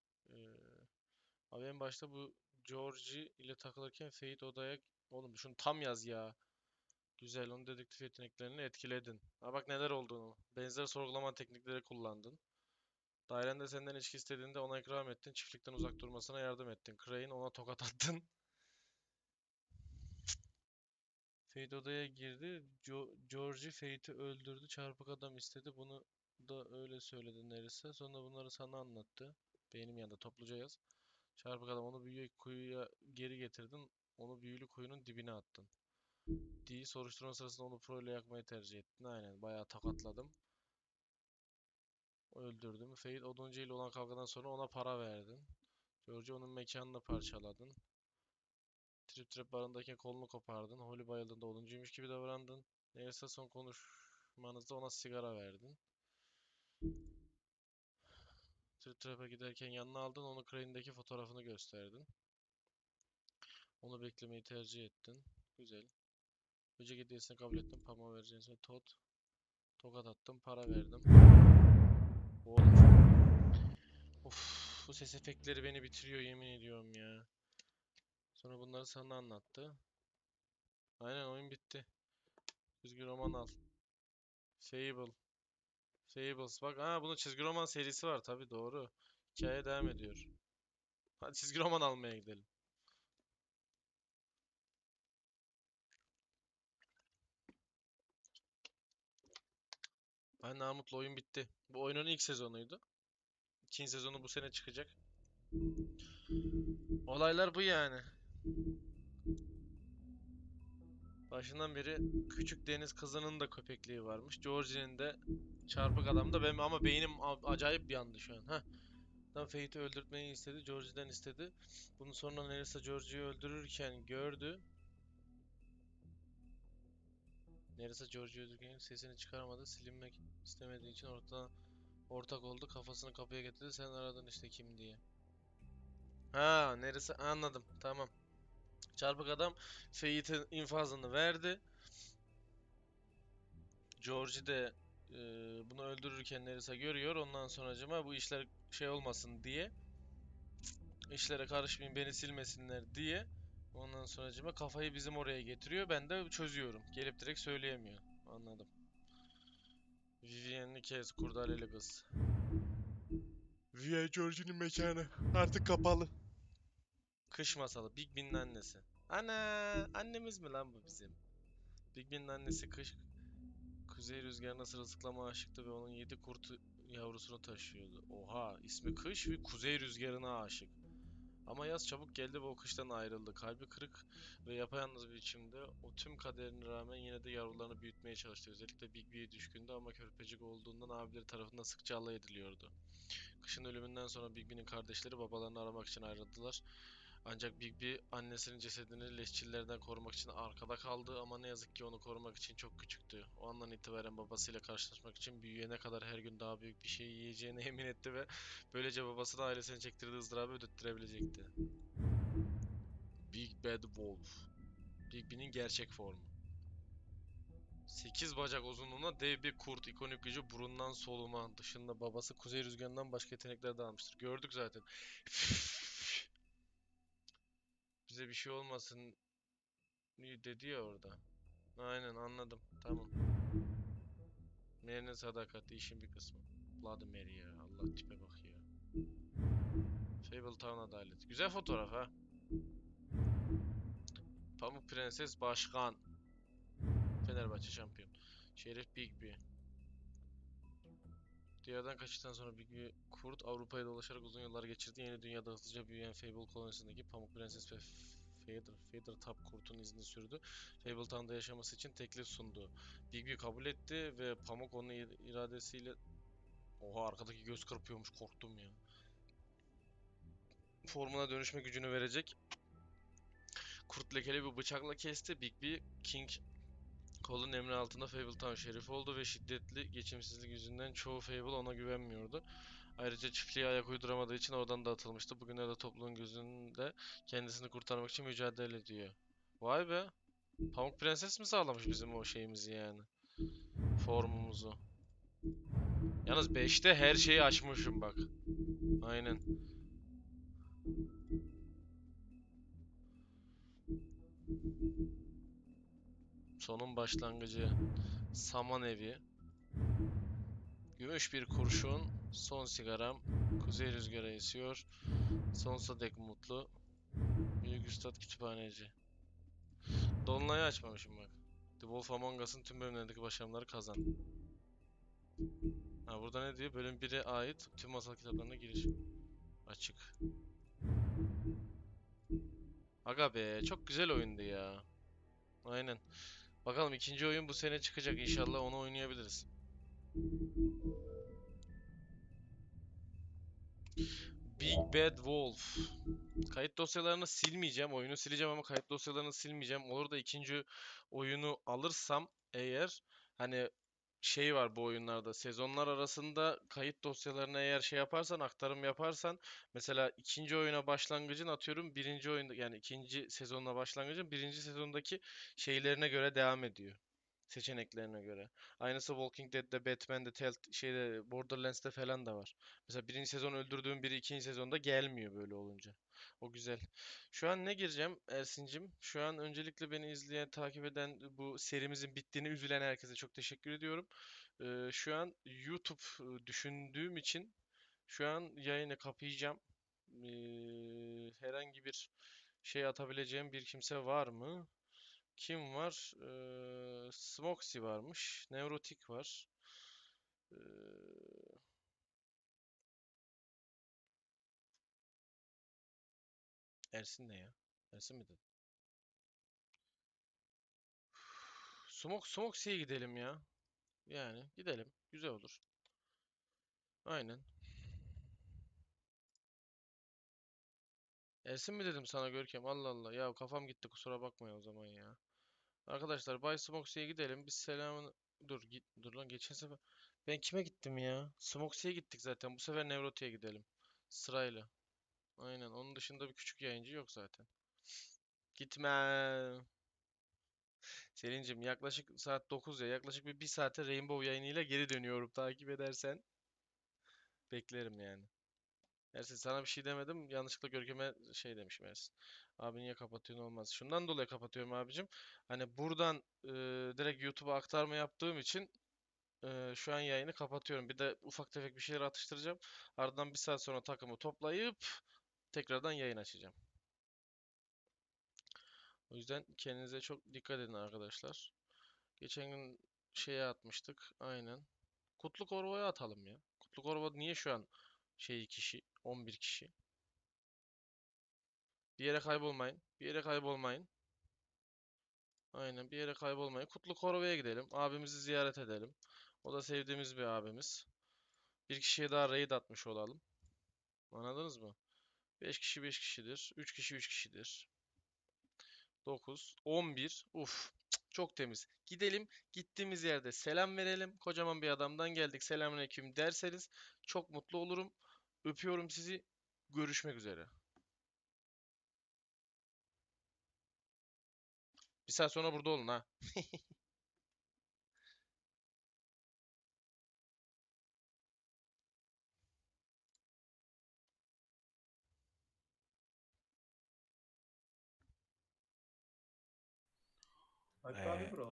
Abi en başta bu Georgie ile takılırken Fate odaya... Oğlum şunu tam yaz ya. Güzel. Onun dedektif yeteneklerini etkiledin. Ha bak neler olduğunu. Benzer sorgulama teknikleri kullandın. Dairende senden içki istediğinde ona ikram ettin. Çiftlikten uzak durmasına yardım ettin. Crane ona tokat attın. Fate odaya girdi. Georgie Fate'i öldürdü. Çarpık adam istedi. Bunu da öyle söyledi Nerissa. Sonra bunları sana anlattı. Benim yanında topluca yaz. Çarpık adam onu büyülü kuyuya geri getirdin. Onu büyülü kuyunun dibine attın. D soruşturma sırasında onu pro ile yakmayı tercih ettin. Aynen bayağı takatladım. Öldürdüm. Fate oduncu ile olan kavgadan sonra ona para verdin. George onun mekanını parçaladın. Trip Trap barındaki kolunu kopardın. Holly bayıldığında oduncuymuş gibi davrandın. Neyse son konuşmanızda ona sigara verdin. Trip Trap'a giderken yanına aldın. Onu Crane'deki fotoğrafını gösterdin. Onu beklemeyi tercih ettin. Güzel. Böcek hediyesini kabul ettim. Parmağı vereceğin sonra tokat attım. Para verdim. Oğlum. Of, bu ses efektleri beni bitiriyor yemin ediyorum ya. Sonra bunları sana anlattı. Aynen oyun bitti. Çizgi roman al. Fable. Fables bak. Ha bunun çizgi roman serisi var tabi doğru. Hikaye devam ediyor. Hadi çizgi roman almaya gidelim. Ben Namut'la oyun bitti. Bu oyunun ilk sezonuydu. İkinci sezonu bu sene çıkacak. Olaylar bu yani. Başından beri küçük deniz kızının da köpekliği varmış. Georgie'nin de çarpık adamda benim ama beynim acayip bir yandı şu an. Heh. Tam Fate'i öldürtmeyi istedi. Georgie'den istedi. Bunu sonra Nerissa Georgie'yi öldürürken gördü. Nerissa Georgie'yi öldürürken sesini çıkarmadı. Silinmek istemediği için Ortak oldu, kafasını kapıya getirdi. Sen aradın işte kim diye. Ha, neresi anladım. Tamam. Çarpık adam Feyyit'in infazını verdi. Georgie de bunu öldürürken Nerissa görüyor. Ondan sonracıma bu işler şey olmasın diye, işlere karışmayın, beni silmesinler diye, ondan sonracıma kafayı bizim oraya getiriyor. Ben de çözüyorum. Gelip direkt söyleyemiyor. Anladım. Vivienne'li kez kurdaleli kız. Via Georgie'nin mekanı artık kapalı. Kış masalı. Big Ben'in annesi. Ana, annemiz mi lan bu bizim? Big Ben'in annesi kış kuzey rüzgarına sırılsıklama aşıktı ve onun 7 kurt yavrusunu taşıyordu. Oha, ismi Kış ve kuzey rüzgarına aşık. Ama yaz çabuk geldi ve o kıştan ayrıldı. Kalbi kırık ve yapayalnız bir biçimde o tüm kaderine rağmen yine de yavrularını büyütmeye çalıştı. Özellikle Big B'ye düşkündü ama körpecik olduğundan abileri tarafından sıkça alay ediliyordu. Kışın ölümünden sonra Big B'nin kardeşleri babalarını aramak için ayrıldılar. Ancak Big B annesinin cesedini leşçilerden korumak için arkada kaldı ama ne yazık ki onu korumak için çok küçüktü. O andan itibaren babasıyla karşılaşmak için büyüyene kadar her gün daha büyük bir şey yiyeceğine yemin etti ve böylece babasına ailesine çektirdiği ızdırabı ödettirebilecekti. Big Bad Wolf. Big B'nin gerçek formu. 8 bacak uzunluğuna dev bir kurt, ikonik gücü burundan soluma dışında babası kuzey rüzgarından başka yetenekler de almıştır. Gördük zaten. Bize bir şey olmasın dedi ya orada. Aynen anladım. Tamam. Mary'nin sadakati işin bir kısmı. Bloody Mary ya. Allah tipe bak ya. Fable Town adalet. Güzel fotoğraf ha. Pamuk Prenses Başkan. Fenerbahçe şampiyon. Şerif Big B. Dünyadan kaçtıktan sonra Big B kurt Avrupa'ya dolaşarak uzun yıllar geçirdi. Yeni dünyada hızlıca büyüyen Fable kolonisindeki Pamuk Prenses ve Feather Tap kurtun izini sürdü. Fable Town'da yaşaması için teklif sundu. Big B kabul etti ve Pamuk onun iradesiyle... Oha, arkadaki göz kırpıyormuş, korktum ya. Formuna dönüşme gücünü verecek. Kurt lekeli bir bıçakla kesti. Big B King Cole'un emri altında Fabletown şerifi oldu ve şiddetli geçimsizlik yüzünden çoğu Fable ona güvenmiyordu. Ayrıca çiftliğe ayak uyduramadığı için oradan da atılmıştı. Bugünlerde topluluğun gözünde kendisini kurtarmak için mücadele ediyor. Vay be. Pamuk Prenses mi sağlamış bizim o şeyimizi yani? Formumuzu. Yalnız 5'te her şeyi açmışım bak. Aynen. Sonun başlangıcı. Saman evi. Gümüş bir kurşun. Son sigaram. Kuzey rüzgarı esiyor. Sonsuza dek mutlu. Büyük Üstad Kütüphaneci. Dolunay'ı açmamışım bak. The Wolf Among Us'ın tüm bölümlerindeki başarımları kazan. Ha, burada ne diyor? Bölüm 1'e ait tüm masal kitaplarına giriş. Açık. Aga be, çok güzel oyundu ya. Aynen. Bakalım ikinci oyun bu sene çıkacak. İnşallah onu oynayabiliriz. Big Bad Wolf. Kayıt dosyalarını silmeyeceğim. Oyunu sileceğim ama kayıt dosyalarını silmeyeceğim. Olur da ikinci oyunu alırsam eğer, hani şey var bu oyunlarda, sezonlar arasında kayıt dosyalarını eğer şey yaparsan, aktarım yaparsan, mesela ikinci oyuna başlangıcın atıyorum birinci oyunda, yani ikinci sezonuna başlangıcın birinci sezondaki şeylerine göre devam ediyor. Seçeneklerine göre. Aynısı Walking Dead'de, Batman'de, şeyde, Borderlands'te falan da var. Mesela birinci sezon öldürdüğüm biri ikinci sezonda gelmiyor böyle olunca. O güzel. Şu an ne gireceğim Ersin'cim? Şu an öncelikle beni izleyen, takip eden, bu serimizin bittiğini üzülen herkese çok teşekkür ediyorum. Şu an YouTube düşündüğüm için şu an yayını kapayacağım. Herhangi bir şey atabileceğim bir kimse var mı? Kim var? Smoxy varmış. Nevrotik var. Ee, Ersin ne ya? Ersin mi dedi? Smoxy'ye gidelim ya. Yani gidelim. Güzel olur. Aynen. Ersin mi dedim sana Görkem? Allah Allah. Ya kafam gitti, kusura bakma ya o zaman ya. Arkadaşlar Bay Smoxy'ye gidelim. Biz selamını... Dur git. Dur lan, geçen sefer... Ben kime gittim ya? Smoxy'ye gittik zaten. Bu sefer Nevroti'ye gidelim. Sırayla. Aynen. Onun dışında bir küçük yayıncı yok zaten. Gitme. Selin'cim yaklaşık saat 9 ya. Yaklaşık bir saate Rainbow yayınıyla geri dönüyorum. Takip edersen beklerim yani. Ersin sana bir şey demedim. Yanlışlıkla Görkem'e şey demişim Ersin. Abi niye kapatıyorsun olmaz. Şundan dolayı kapatıyorum abicim. Hani buradan direkt YouTube'a aktarma yaptığım için şu an yayını kapatıyorum. Bir de ufak tefek bir şeyler atıştıracağım. Ardından bir saat sonra takımı toplayıp tekrardan yayın açacağım. O yüzden kendinize çok dikkat edin arkadaşlar. Geçen gün şeye atmıştık. Aynen. Kutlu Korva'ya atalım ya. Kutlu Korva niye şu an kişi 11 kişi. Bir yere kaybolmayın. Bir yere kaybolmayın. Aynen bir yere kaybolmayın. Kutlu Korva'ya gidelim. Abimizi ziyaret edelim. O da sevdiğimiz bir abimiz. Bir kişiye daha raid atmış olalım. Anladınız mı? 5 kişi 5 kişidir. 3 kişi 3 kişidir. 9, 11. Uf, çok temiz. Gidelim, gittiğimiz yerde selam verelim. Kocaman bir adamdan geldik. Selamünaleyküm derseniz çok mutlu olurum. Öpüyorum sizi. Görüşmek üzere. Bir saat sonra burada olun ha. Alp abi bro.